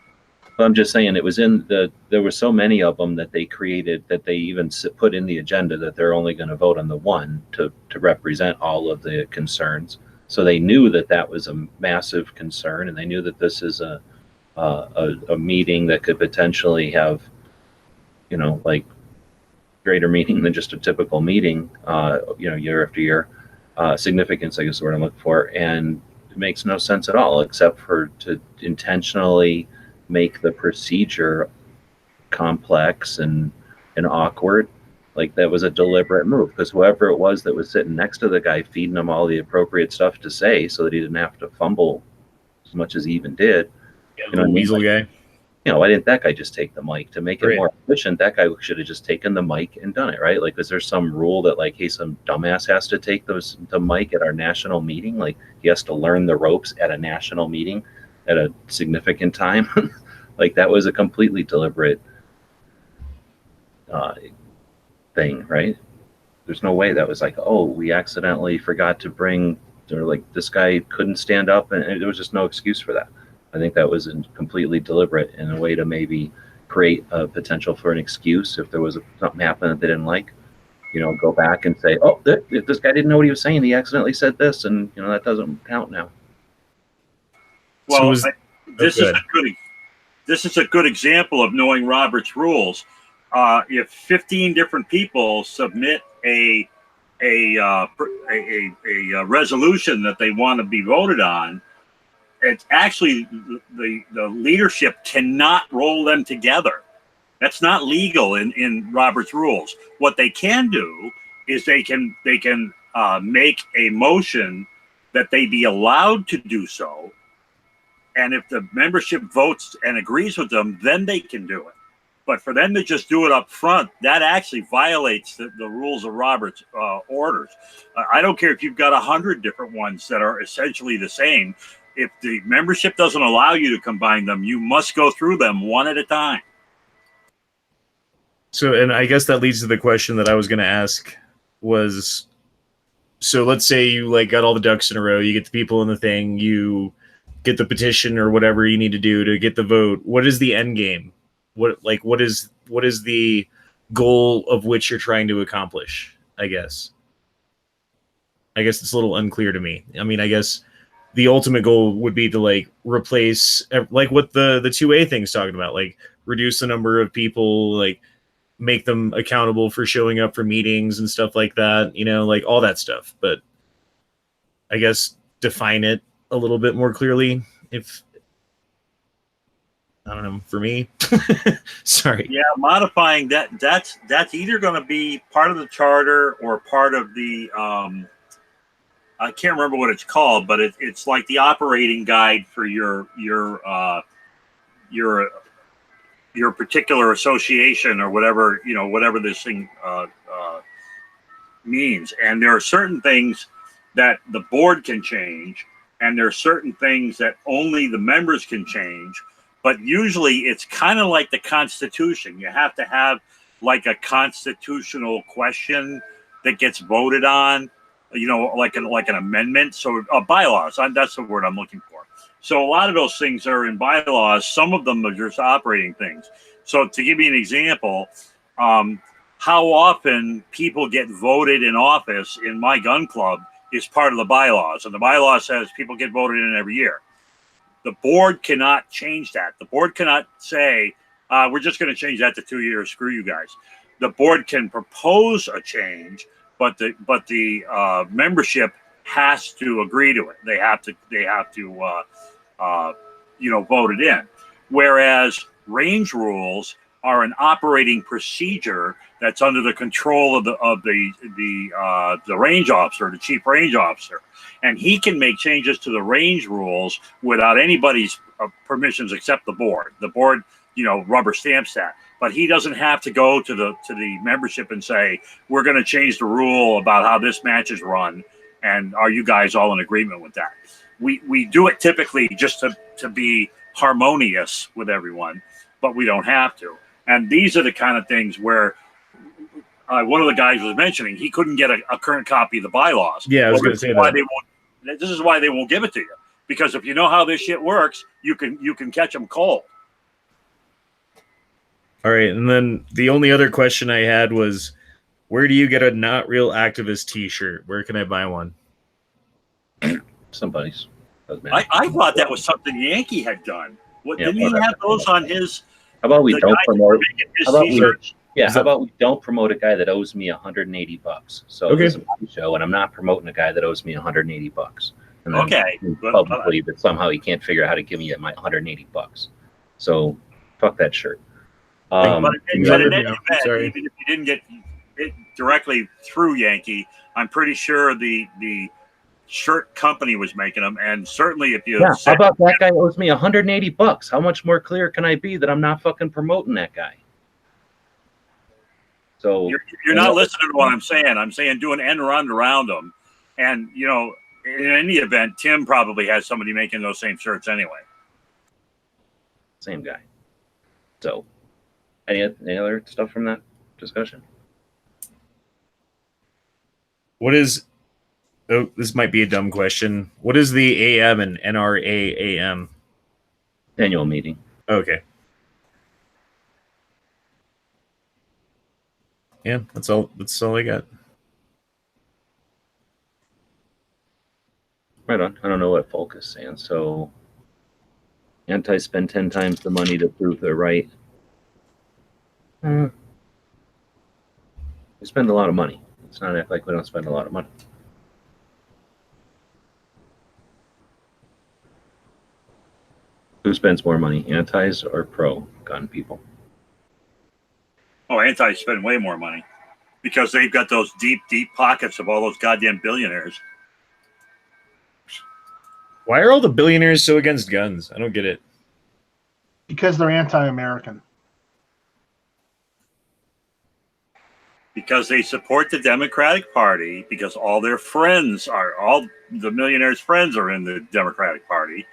Speaker 3: I'm just saying it was there were so many of them that they created, that they even put in the agenda that they're only going to vote on the one to represent all of the concerns. So they knew that was a massive concern, and they knew that this is a meeting that could potentially have, like, greater meaning than just a typical meeting, year after year. Significance, I guess, is what I'm looking for. And it makes no sense at all, except for to intentionally make the procedure complex and awkward. Like, that was a deliberate move, because whoever it was that was sitting next to the guy feeding him all the appropriate stuff to say so that he didn't have to fumble as much as he even did.
Speaker 5: The weasel guy.
Speaker 3: Why didn't that guy just take the mic to make it more efficient? That guy should have just taken the mic and done it, right? Like, is there some rule that, like, hey, some dumbass has to take the mic at our national meeting? Like, he has to learn the ropes at a national meeting at a significant time? Like, that was a completely deliberate thing, right? There's no way that was like, oh, we accidentally forgot to bring, or like, this guy couldn't stand up, and there was just no excuse for that. I think that was completely deliberate, in a way to maybe create a potential for an excuse if there was something happened that they didn't like. Go back and say, oh, this guy didn't know what he was saying. He accidentally said this, and that doesn't count now.
Speaker 4: Well, this is a good example of knowing Robert's rules. If 15 different people submit a resolution that they want to be voted on, it's actually the leadership cannot roll them together. That's not legal in Robert's rules. What they can do is they can make a motion that they be allowed to do so, and if the membership votes and agrees with them, then they can do it. But for them to just do it up front, that actually violates the rules of Robert's orders. I don't care if you've got 100 different ones that are essentially the same. If the membership doesn't allow you to combine them, you must go through them one at a time.
Speaker 5: So, and I guess that leads to the question that I was going to ask was, so let's say you, like, got all the ducks in a row, you get the people in the thing, you get the petition or whatever you need to do to get the vote. What is the end game? What is the goal of which you're trying to accomplish? I guess it's a little unclear to me. I mean, I guess the ultimate goal would be to, like, replace, like, what the 2A thing's talking about, like, reduce the number of people, like, make them accountable for showing up for meetings and stuff like that, like, all that stuff. But I guess define it a little bit more clearly, if, I don't know, for me. Sorry.
Speaker 4: Yeah, modifying that's either going to be part of the charter or part of the I can't remember what it's called, but it's like the operating guide for your particular association or whatever, whatever this thing means. And there are certain things that the board can change, and there are certain things that only the members can change. But usually it's kind of like the Constitution. You have to have, like, a constitutional question that gets voted on. like an amendment. So bylaws, that's the word I'm looking for. So a lot of those things are in bylaws. Some of them are just operating things. So to give you an example, how often people get voted in office in my gun club is part of the bylaws. And the bylaw says people get voted in every year. The board cannot change that. The board cannot say, we're just going to change that to 2 years. Screw you guys. The board can propose a change, but the membership has to agree to it. They have to vote it in. Whereas range rules are an operating procedure that's under the control of the range officer, the chief range officer, and he can make changes to the range rules without anybody's permissions except the board. The board, rubber stamps that, but he doesn't have to go to the membership and say, we're going to change the rule about how this match is run, and are you guys all in agreement with that? We do it typically just to be harmonious with everyone, but we don't have to. And these are the kind of things where one of the guys was mentioning he couldn't get a current copy of the bylaws.
Speaker 5: Yeah, I was going to say that.
Speaker 4: This is why they won't give it to you, because if you know how this shit works, you can catch them cold.
Speaker 5: All right, and then the only other question I had was, where do you get a Not Real Activist T-shirt? Where can I buy one?
Speaker 3: Somebody's.
Speaker 4: I thought that was something Yankee had done. Didn't he have those on his?
Speaker 3: How about we don't promote? How about
Speaker 4: How
Speaker 3: about we don't promote a guy that owes me $180? So
Speaker 5: Okay.
Speaker 3: this is my show, and I'm not promoting a guy that owes me $180. And then
Speaker 4: Okay.
Speaker 3: publicly that somehow he can't figure out how to give me my $180. So fuck that shirt.
Speaker 4: But in
Speaker 5: Sorry.
Speaker 4: any event,
Speaker 5: Sorry.
Speaker 4: even if you didn't get it directly through Yankee, I'm pretty sure the shirt company was making them, and certainly if you
Speaker 3: How about that guy owes me $180? How much more clear can I be that I'm not fucking promoting that guy? So
Speaker 4: you're not listening to what I'm saying. I'm saying do an end run around them, and in any event, Tim probably has somebody making those same shirts anyway.
Speaker 3: Same guy. So any other stuff from that discussion?
Speaker 5: What is... Oh, this might be a dumb question. What is the AM and NRA AM?
Speaker 3: Annual meeting.
Speaker 5: Okay. Yeah, that's all I got.
Speaker 3: Right on. I don't know what Folk is saying. So anti-spend 10 times the money to prove they're right. We spend a lot of money. It's not like we don't spend a lot of money. Who spends more money, antis or pro-gun people?
Speaker 4: Oh, antis spend way more money because they've got those deep, deep pockets of all those goddamn billionaires.
Speaker 5: Why are all the billionaires so against guns? I don't get it.
Speaker 6: Because they're anti-American.
Speaker 4: Because they support the Democratic Party, because all the millionaires' friends are in the Democratic Party,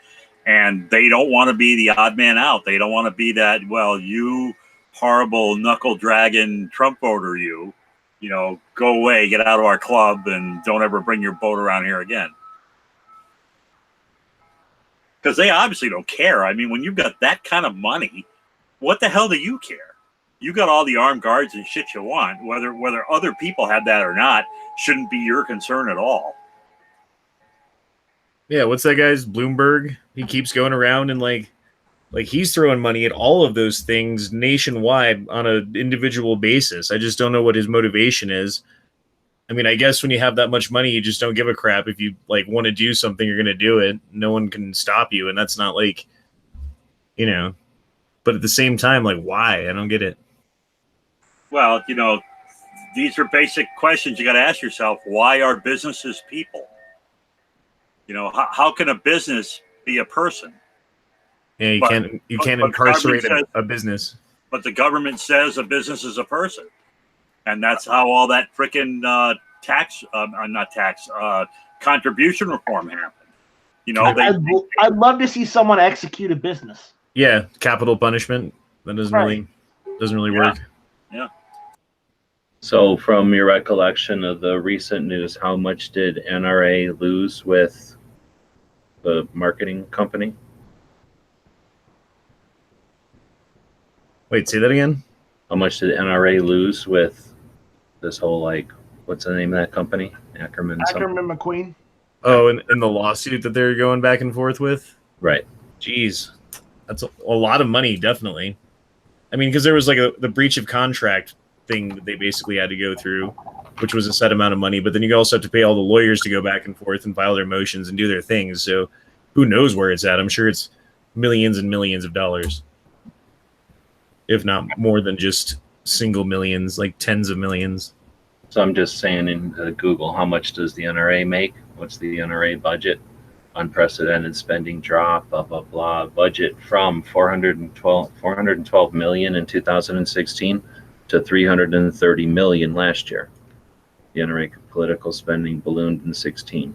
Speaker 4: and they don't want to be the odd man out. They don't want to be that, well, you horrible knuckle dragging Trump voter, go away, get out of our club, and don't ever bring your boat around here again. Because they obviously don't care. I mean, when you've got that kind of money, what the hell do you care? You got all the armed guards and shit you want. Whether other people have that or not shouldn't be your concern at all.
Speaker 5: Yeah, what's that guy's Bloomberg? He keeps going around and like he's throwing money at all of those things nationwide on an individual basis. I just don't know what his motivation is. I mean, I guess when you have that much money, you just don't give a crap. If you want to do something, you're going to do it. No one can stop you, and that's not But at the same time, why? I don't get it.
Speaker 4: Well, these are basic questions you got to ask yourself. Why are businesses people? How can a business be a person?
Speaker 5: Yeah, you can't incarcerate a business.
Speaker 4: But the government says a business is a person, and that's how all that frickin' contribution reform happened.
Speaker 6: I'd love to see someone execute a business.
Speaker 5: Yeah, capital punishment. That doesn't really work.
Speaker 4: Yeah.
Speaker 3: So, from your recollection of the recent news, how much did NRA lose with the marketing company?
Speaker 5: Wait, say that again?
Speaker 3: How much did NRA lose with this whole, like, what's the name of that company? Ackerman something?
Speaker 6: Ackerman McQueen.
Speaker 5: Oh, in the lawsuit that they're going back and forth with?
Speaker 3: Right.
Speaker 5: Jeez. That's a lot of money, definitely. I mean, because there was like the breach of contract thing that they basically had to go through, which was a set amount of money. But then you also have to pay all the lawyers to go back and forth and file their motions and do their things. So who knows where it's at? I'm sure it's millions and millions of dollars, if not more than just single millions, like tens of millions.
Speaker 3: So I'm just saying in Google, how much does the NRA make? What's the NRA budget? Unprecedented spending drop, blah, blah, blah. Budget from 412 million in 2016 to 330 million last year. The NRA political spending ballooned in 16.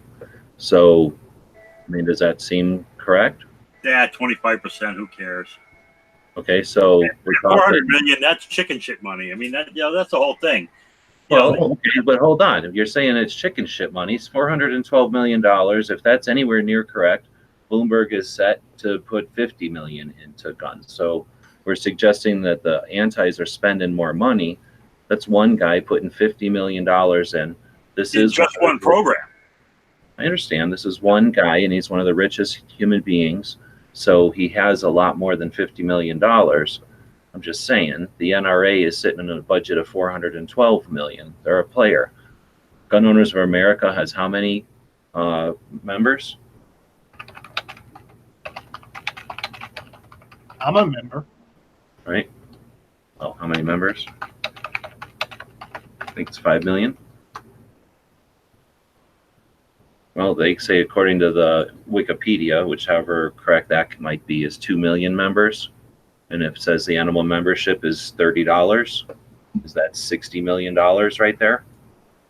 Speaker 3: So, I mean, does that seem correct?
Speaker 4: Yeah, 25%. Who cares?
Speaker 3: Okay, so we're
Speaker 4: 400 million. That's chicken shit money. I mean, that's the whole thing.
Speaker 3: Well, okay, but hold on. If you're saying it's chicken shit money, it's $412 million. If that's anywhere near correct, Bloomberg is set to put 50 million into guns. So we're suggesting that the antis are spending more money. That's one guy putting $50 million in. This is
Speaker 4: just one program.
Speaker 3: I understand. This is one guy, and he's one of the richest human beings. So he has a lot more than $50 million. I'm just saying the NRA is sitting in a budget of 412 million. They're a player. Gun Owners of America has how many members?
Speaker 6: I'm a member.
Speaker 3: Right. Oh, how many members? I think it's 5 million. Well, they say according to the Wikipedia, which however correct that might be, is 2 million members. And if it says the animal membership is $30, is that $60 million right there?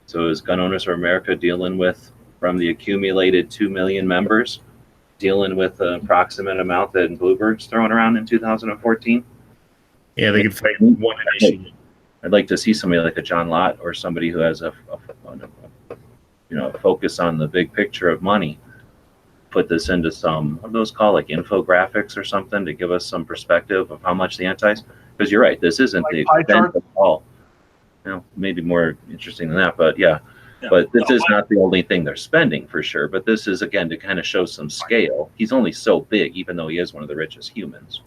Speaker 3: So is Gun Owners of America dealing with, from the accumulated 2 million members, dealing with an approximate amount that Bloomberg's throwing around in 2014?
Speaker 5: Yeah, they could fight one initiative.
Speaker 3: I'd like to see somebody like a John Lott or somebody who has a focus on the big picture of money, put this into some, what are those called, like infographics or something, to give us some perspective of how much the antis, because you're right, this isn't the extent of all, maybe more interesting than that, but yeah, but this is not the only thing they're spending for sure, but this is, again, to kind of show some scale. He's only so big, even though he is one of the richest humans,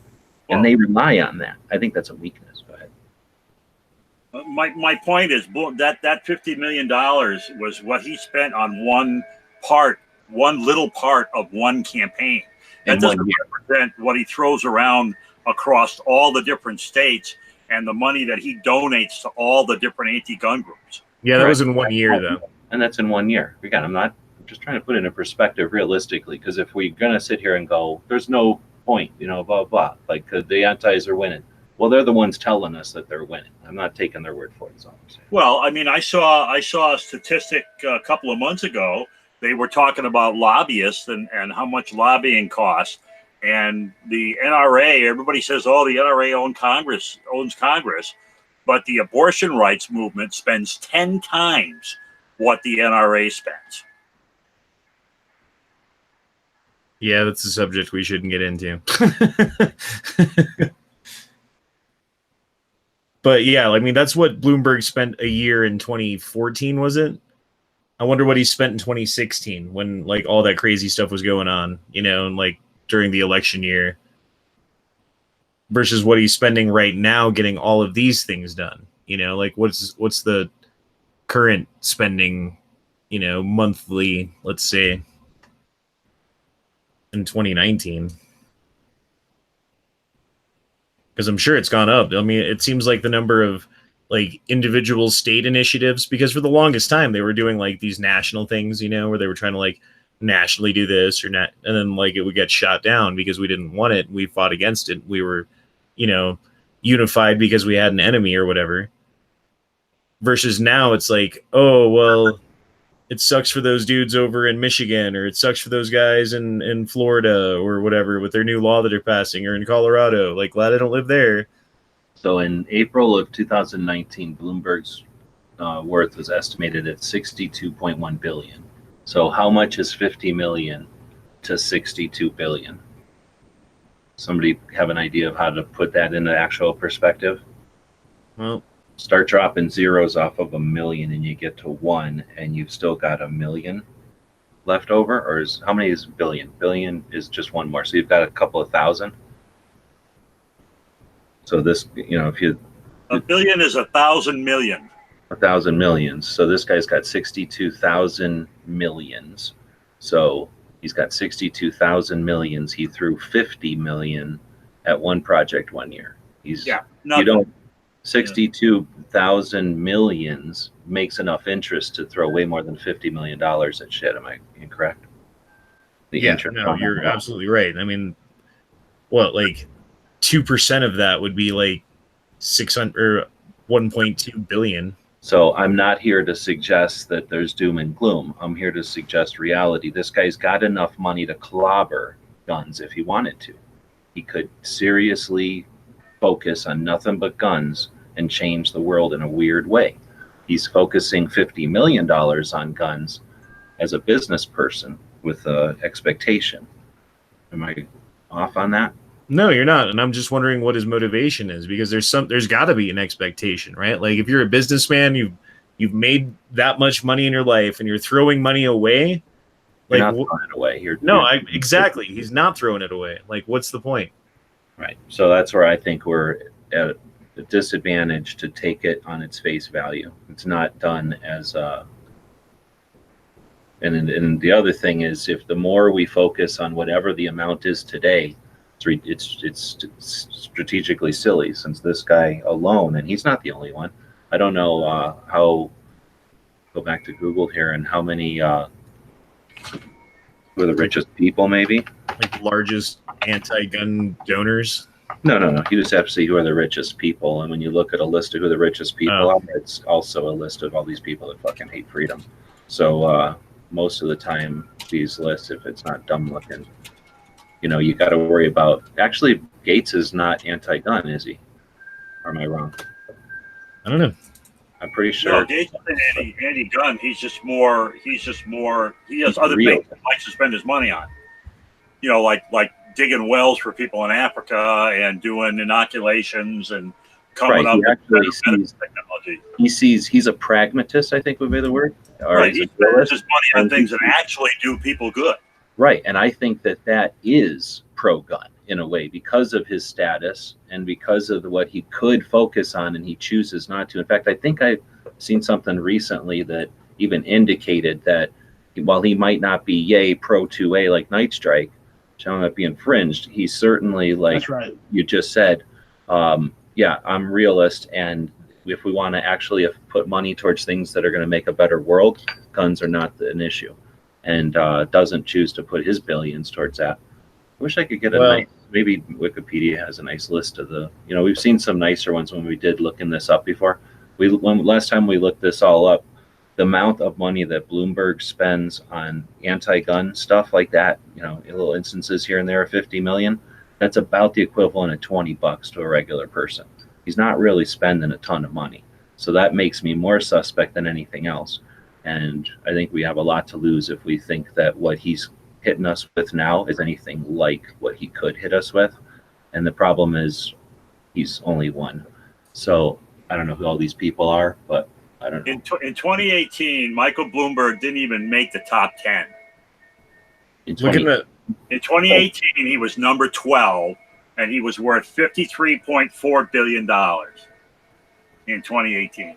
Speaker 3: and they rely on that. I think that's a weakness. Go ahead.
Speaker 4: My point is that $50 million was what he spent on one little part of one campaign. That doesn't represent what he throws around across all the different states and the money that he donates to all the different anti-gun groups.
Speaker 5: Yeah, that was in 1 year, though.
Speaker 3: And that's in 1 year. Again, I'm just trying to put it in perspective realistically, because if we're going to sit here and go, there's no point, blah, blah, like the antis are winning. Well, they're the ones telling us that they're winning. I'm not taking their word for it. Is all I'm saying.
Speaker 4: Well, I mean, I saw a statistic a couple of months ago. They were talking about lobbyists and how much lobbying costs. And the NRA, everybody says, oh, the NRA owns Congress. But the abortion rights movement spends 10 times what the NRA spends.
Speaker 5: Yeah, that's a subject we shouldn't get into. But yeah, I mean, that's what Bloomberg spent a year in 2014, was it? I wonder what he spent in 2016 when like all that crazy stuff was going on, and like during the election year, versus what he's spending right now getting all of these things done. Like what's the current spending, monthly, let's say, in 2019? Because I'm sure it's gone up. I mean, it seems like the number of like individual state initiatives, because for the longest time they were doing like these national things, where they were trying to like nationally do this or not, and then like it would get shot down because we didn't want it. We fought against it. We were, unified because we had an enemy or whatever. Versus now it's like, oh, well, it sucks for those dudes over in Michigan, or it sucks for those guys in Florida or whatever with their new law that they're passing, or in Colorado. Like, glad I don't live there.
Speaker 3: So in April of 2019, Bloomberg's worth was estimated at 62.1 billion. So how much is 50 million to 62 billion? Somebody have an idea of how to put that into actual perspective?
Speaker 5: Well,
Speaker 3: start dropping zeros off of a million and you get to 1 and you've still got a million left over, or how many is billion? Billion is just one more, so you've got a couple of thousand. So this, if you,
Speaker 4: a billion is 1,000 million.
Speaker 3: 1,000 millions. So this guy's got 62,000 millions. So he's got 62,000 millions. He threw 50 million at one project 1 year. He's
Speaker 4: nothing.
Speaker 3: 62,000 millions makes enough interest to throw way more than $50 million at shit. Am I incorrect?
Speaker 5: No, you're absolutely right. I mean, what, like 2% of that would be like 600 or 1.2 billion.
Speaker 3: So I'm not here to suggest that there's doom and gloom. I'm here to suggest reality. This guy's got enough money to clobber guns if he wanted to. He could seriously focus on nothing but guns and change the world in a weird way. He's focusing $50 million on guns as a business person with expectation. Am I off on that?
Speaker 5: No, you're not. And I'm just wondering what his motivation is, because there's got to be an expectation, right? Like if you're a businessman, you've made that much money in your life and you're throwing money away.
Speaker 3: You're not throwing it away.
Speaker 5: Exactly. He's not throwing it away. Like, what's the point?
Speaker 3: Right. So that's where I think we're at a disadvantage to take it on its face value. It's not done as and the other thing is, if the more we focus on whatever the amount is today, it's strategically silly, since this guy alone, and he's not the only one. I don't know how, go back to Google here, and how many who are the richest people, maybe?
Speaker 5: Like largest anti-gun donors?
Speaker 3: No. You just have to see who are the richest people. And when you look at a list of who the richest people are, it's also a list of all these people that fucking hate freedom. So most of the time, these lists, if it's not dumb looking, you got to worry about. Actually, Gates is not anti-gun, is he? Or am I wrong?
Speaker 5: I don't know.
Speaker 3: I'm pretty sure.
Speaker 4: No, Gates isn't anti-gun. He has other things he likes to spend his money on. Like digging wells for people in Africa and doing inoculations and coming up with technology.
Speaker 3: He's a pragmatist, I think would be the word.
Speaker 4: Right. He spends his money on things that actually do people good.
Speaker 3: Right. And I think that is pro-gun in a way, because of his status and because of what he could focus on, and he chooses not to. In fact, I think I've seen something recently that even indicated that while he might not be yay pro 2A like Night Strike, shall not be infringed, he's certainly, like
Speaker 6: That's right.
Speaker 3: you just said, I'm realist, and if we want to actually put money towards things that are going to make a better world, guns are not an issue, and doesn't choose to put his billions towards that. I wish I could get maybe Wikipedia has a nice list of the, we've seen some nicer ones when we did looking this up before. Last time we looked this all up, the amount of money that Bloomberg spends on anti-gun stuff like that, little instances here and there, 50 million, that's about the equivalent of $20 to a regular person. He's not really spending a ton of money. So that makes me more suspect than anything else. And I think we have a lot to lose if we think that what he's hitting us with now is anything like what he could hit us with. And the problem is he's only one. So I don't know who all these people are, but I don't know.
Speaker 4: In 2018, Michael Bloomberg didn't even make the top 10.
Speaker 3: In
Speaker 4: 2018, he was number 12, and he was worth $53.4 billion in 2018.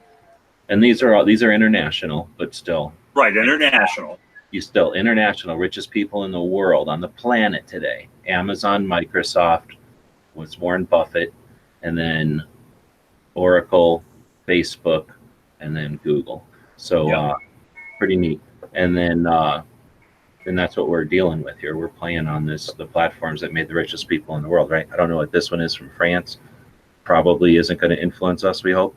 Speaker 3: And these are international, but still.
Speaker 4: Right, international.
Speaker 3: International, richest people in the world, on the planet today. Amazon, Microsoft, was Warren Buffett, and then Oracle, Facebook, and then Google. So pretty neat. And then that's what we're dealing with here. We're playing on the platforms that made the richest people in the world, right? I don't know what this one is from France. Probably isn't going to influence us, we hope.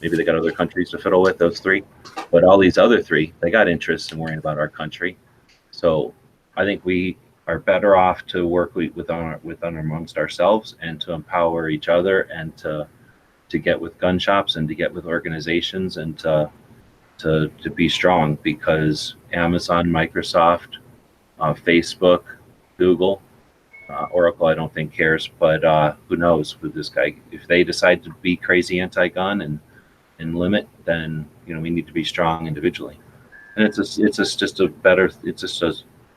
Speaker 3: Maybe they got other countries to fiddle with, those three. But all these other three, they got interest in worrying about our country. So I think we are better off to work with amongst ourselves and to empower each other and to get with gun shops and to get with organizations and to be strong, because Amazon, Microsoft, Facebook, Google, Oracle, I don't think cares, but who knows with this guy? If they decide to be crazy anti-gun and limit, then we need to be strong individually. And it's just a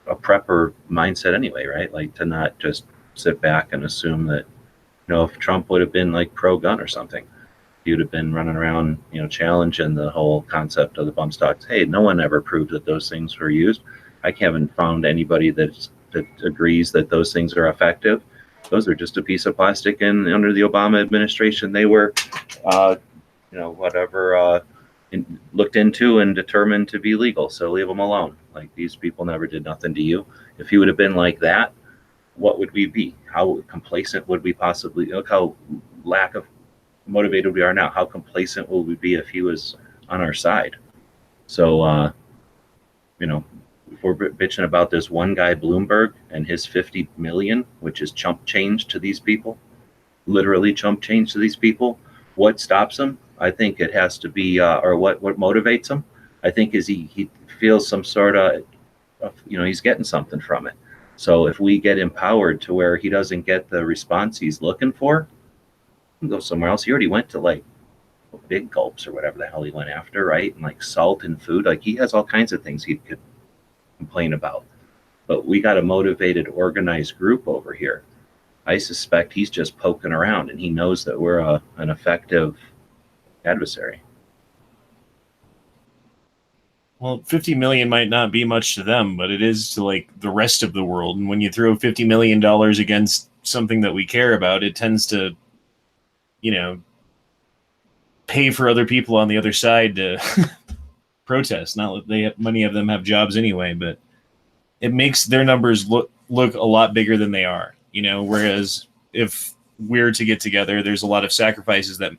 Speaker 3: prepper mindset anyway, right? Like to not just sit back and assume that if Trump would have been like pro-gun or something, he would have been running around challenging the whole concept of the bump stocks. Hey, no one ever proved that those things were used. I haven't found anybody that agrees that those things are effective. Those are just a piece of plastic, and under the Obama administration they were looked into and determined to be legal, so leave them alone. Like, these people never did nothing to you. If he would have been like that, what would we be? How complacent would we possibly? Look how lack of motivated we are now. How complacent will we be if he was on our side? So if we're bitching about this one guy, Bloomberg, and his 50 million, which is chump change to these people, literally chump change to these people, what stops him? I think it has to be, or what motivates him, I think, is he feels some sort of, he's getting something from it. So if we get empowered to where he doesn't get the response he's looking for, he can go somewhere else. He already went to like Big Gulps or whatever the hell he went after, right? And like salt and food, like he has all kinds of things he could complain about. But we got a motivated, organized group over here. I suspect he's just poking around, and he knows that we're an effective adversary.
Speaker 5: Well, 50 million might not be much to them, but it is to like the rest of the world. And when you throw $50 million against something that we care about, it tends to, pay for other people on the other side to protest. Not that many of them have jobs anyway, but it makes their numbers look a lot bigger than they are. Whereas if we're to get together, there's a lot of sacrifices that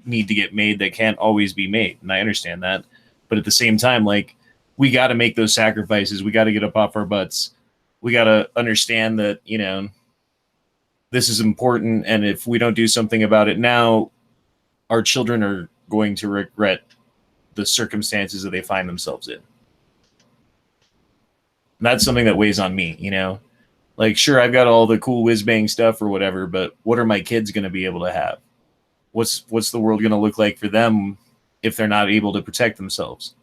Speaker 5: need to get made that can't always be made. And I understand that. But at the same time, like, we got to make those sacrifices. We got to get up off our butts. We got to understand that, this is important. And if we don't do something about it now, our children are going to regret the circumstances that they find themselves in. And that's something that weighs on me, Like, sure, I've got all the cool whiz-bang stuff or whatever, but what are my kids going to be able to have? What's the world going to look like for them if they're not able to protect themselves?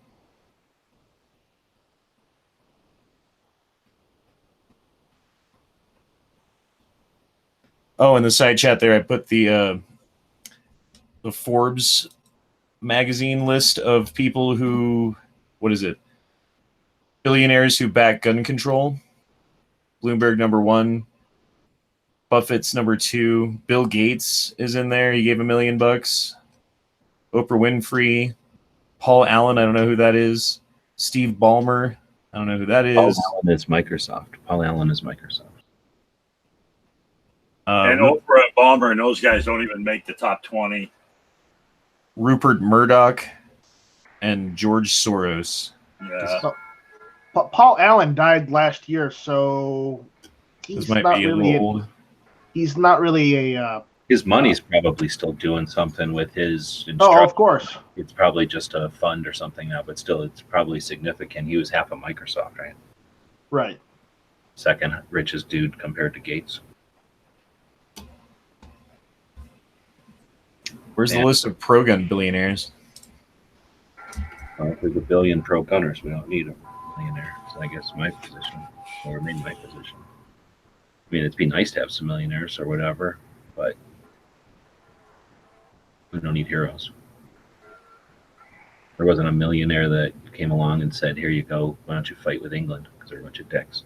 Speaker 5: Oh, in the side chat there, I put the Forbes magazine list of people who, billionaires who back gun control. Bloomberg #1, Buffett's #2, Bill Gates is in there. He gave $1 million. Oprah Winfrey, Paul Allen, I don't know who that is. Steve Ballmer, I don't know who that is.
Speaker 3: Paul Allen is Microsoft. Paul Allen is Microsoft.
Speaker 4: And Oprah and Ballmer and those guys don't even make the top 20.
Speaker 5: Rupert Murdoch and George Soros.
Speaker 4: Yeah.
Speaker 6: Paul Allen died last year, so he's not really
Speaker 5: old.
Speaker 6: He's not really a.
Speaker 3: His money's probably still doing something with his.
Speaker 6: Oh, of course.
Speaker 3: It's probably just a fund or something now, but still, it's probably significant. He was half of Microsoft, right?
Speaker 6: Right.
Speaker 3: Second richest dude compared to Gates.
Speaker 5: Where's the list of pro-gun billionaires?
Speaker 3: If there's a billion pro-gunners, we don't need a millionaire. So I guess my position, or maybe my position. I mean, it'd be nice to have some millionaires or whatever, but we don't need heroes. There wasn't a millionaire that came along and said, "Here you go. Why don't you fight with England?" Because they're a bunch of dicks.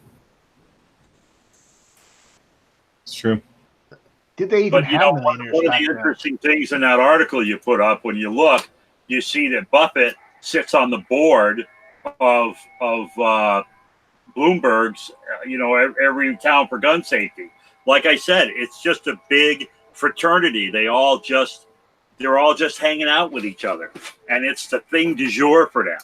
Speaker 5: It's true.
Speaker 6: Did they even
Speaker 4: But
Speaker 6: have
Speaker 4: one
Speaker 6: millionaires
Speaker 4: of the
Speaker 6: back then?
Speaker 4: interesting things in that article you put up, when you look, you see that Buffett sits on the board of Bloomberg's, every town for gun safety. Like I said, it's just a big fraternity. They're all just hanging out with each other, and it's the thing du jour for them.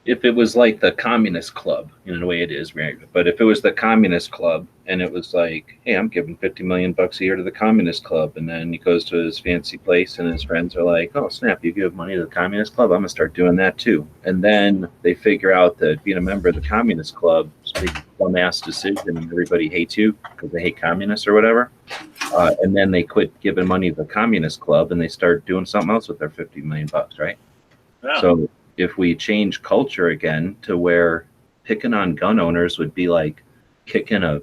Speaker 3: if it was like the Communist Club, in a way it is, right? But if it was the Communist Club and it was like, hey, I'm giving 50 million bucks a year to the Communist Club, and then he goes to his fancy place and his friends are like, oh snap, you give money to the Communist Club, I'm gonna start doing that too. And then they figure out that being a member of the Communist Club is a big dumbass decision and everybody hates you because they hate communists or whatever. And then they quit giving money to the Communist Club and they start doing something else with their 50 million bucks, right?
Speaker 4: Yeah.
Speaker 3: So if we change culture again to where picking on gun owners would be like kicking a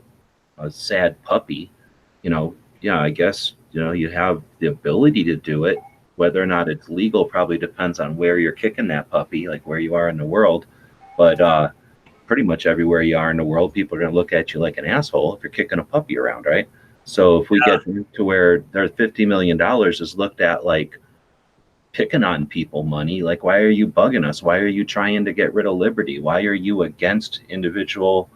Speaker 3: sad puppy, yeah, I guess, you have the ability to do it. Whether or not it's legal probably depends on where you're kicking that puppy, like where you are in the world. But pretty much everywhere you are in the world, people are going to look at you like an asshole if you're kicking a puppy around, right? So if we get to where there's $50 million is looked at like picking on people money, like why are you bugging us? Why are you trying to get rid of liberty? Why are you against individual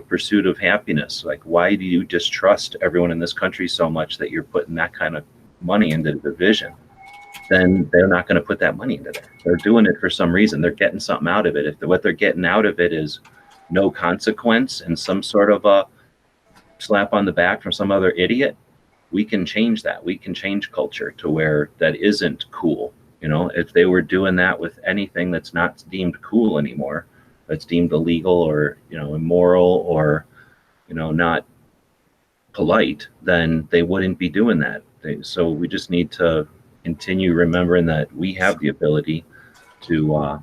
Speaker 3: pursuit of happiness? Like why do you distrust everyone in this country so much that you're putting that kind of money into the division? Then they're not going to put that money into there. They're doing it for some reason. They're getting something out of it. If what they're getting out of it is no consequence and some sort of a slap on the back from some other idiot, we can change that. We can change culture to where that isn't cool. If they were doing that with anything that's not deemed cool anymore, that's deemed illegal or, immoral or, not polite, then they wouldn't be doing that. So we just need to continue remembering that we have the ability to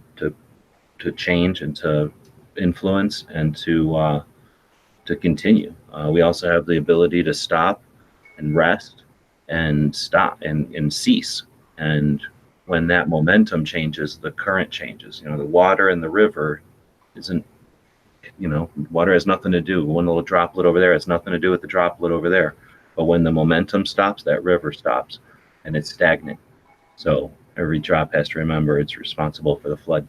Speaker 3: change and to influence and to continue. We also have the ability to stop and rest and stop and cease. And when that momentum changes, the current changes. The water in the river isn't, water has nothing to do. One little droplet over there has nothing to do with the droplet over there. But when the momentum stops, that river stops and it's stagnant. So every drop has to remember it's responsible for the flood.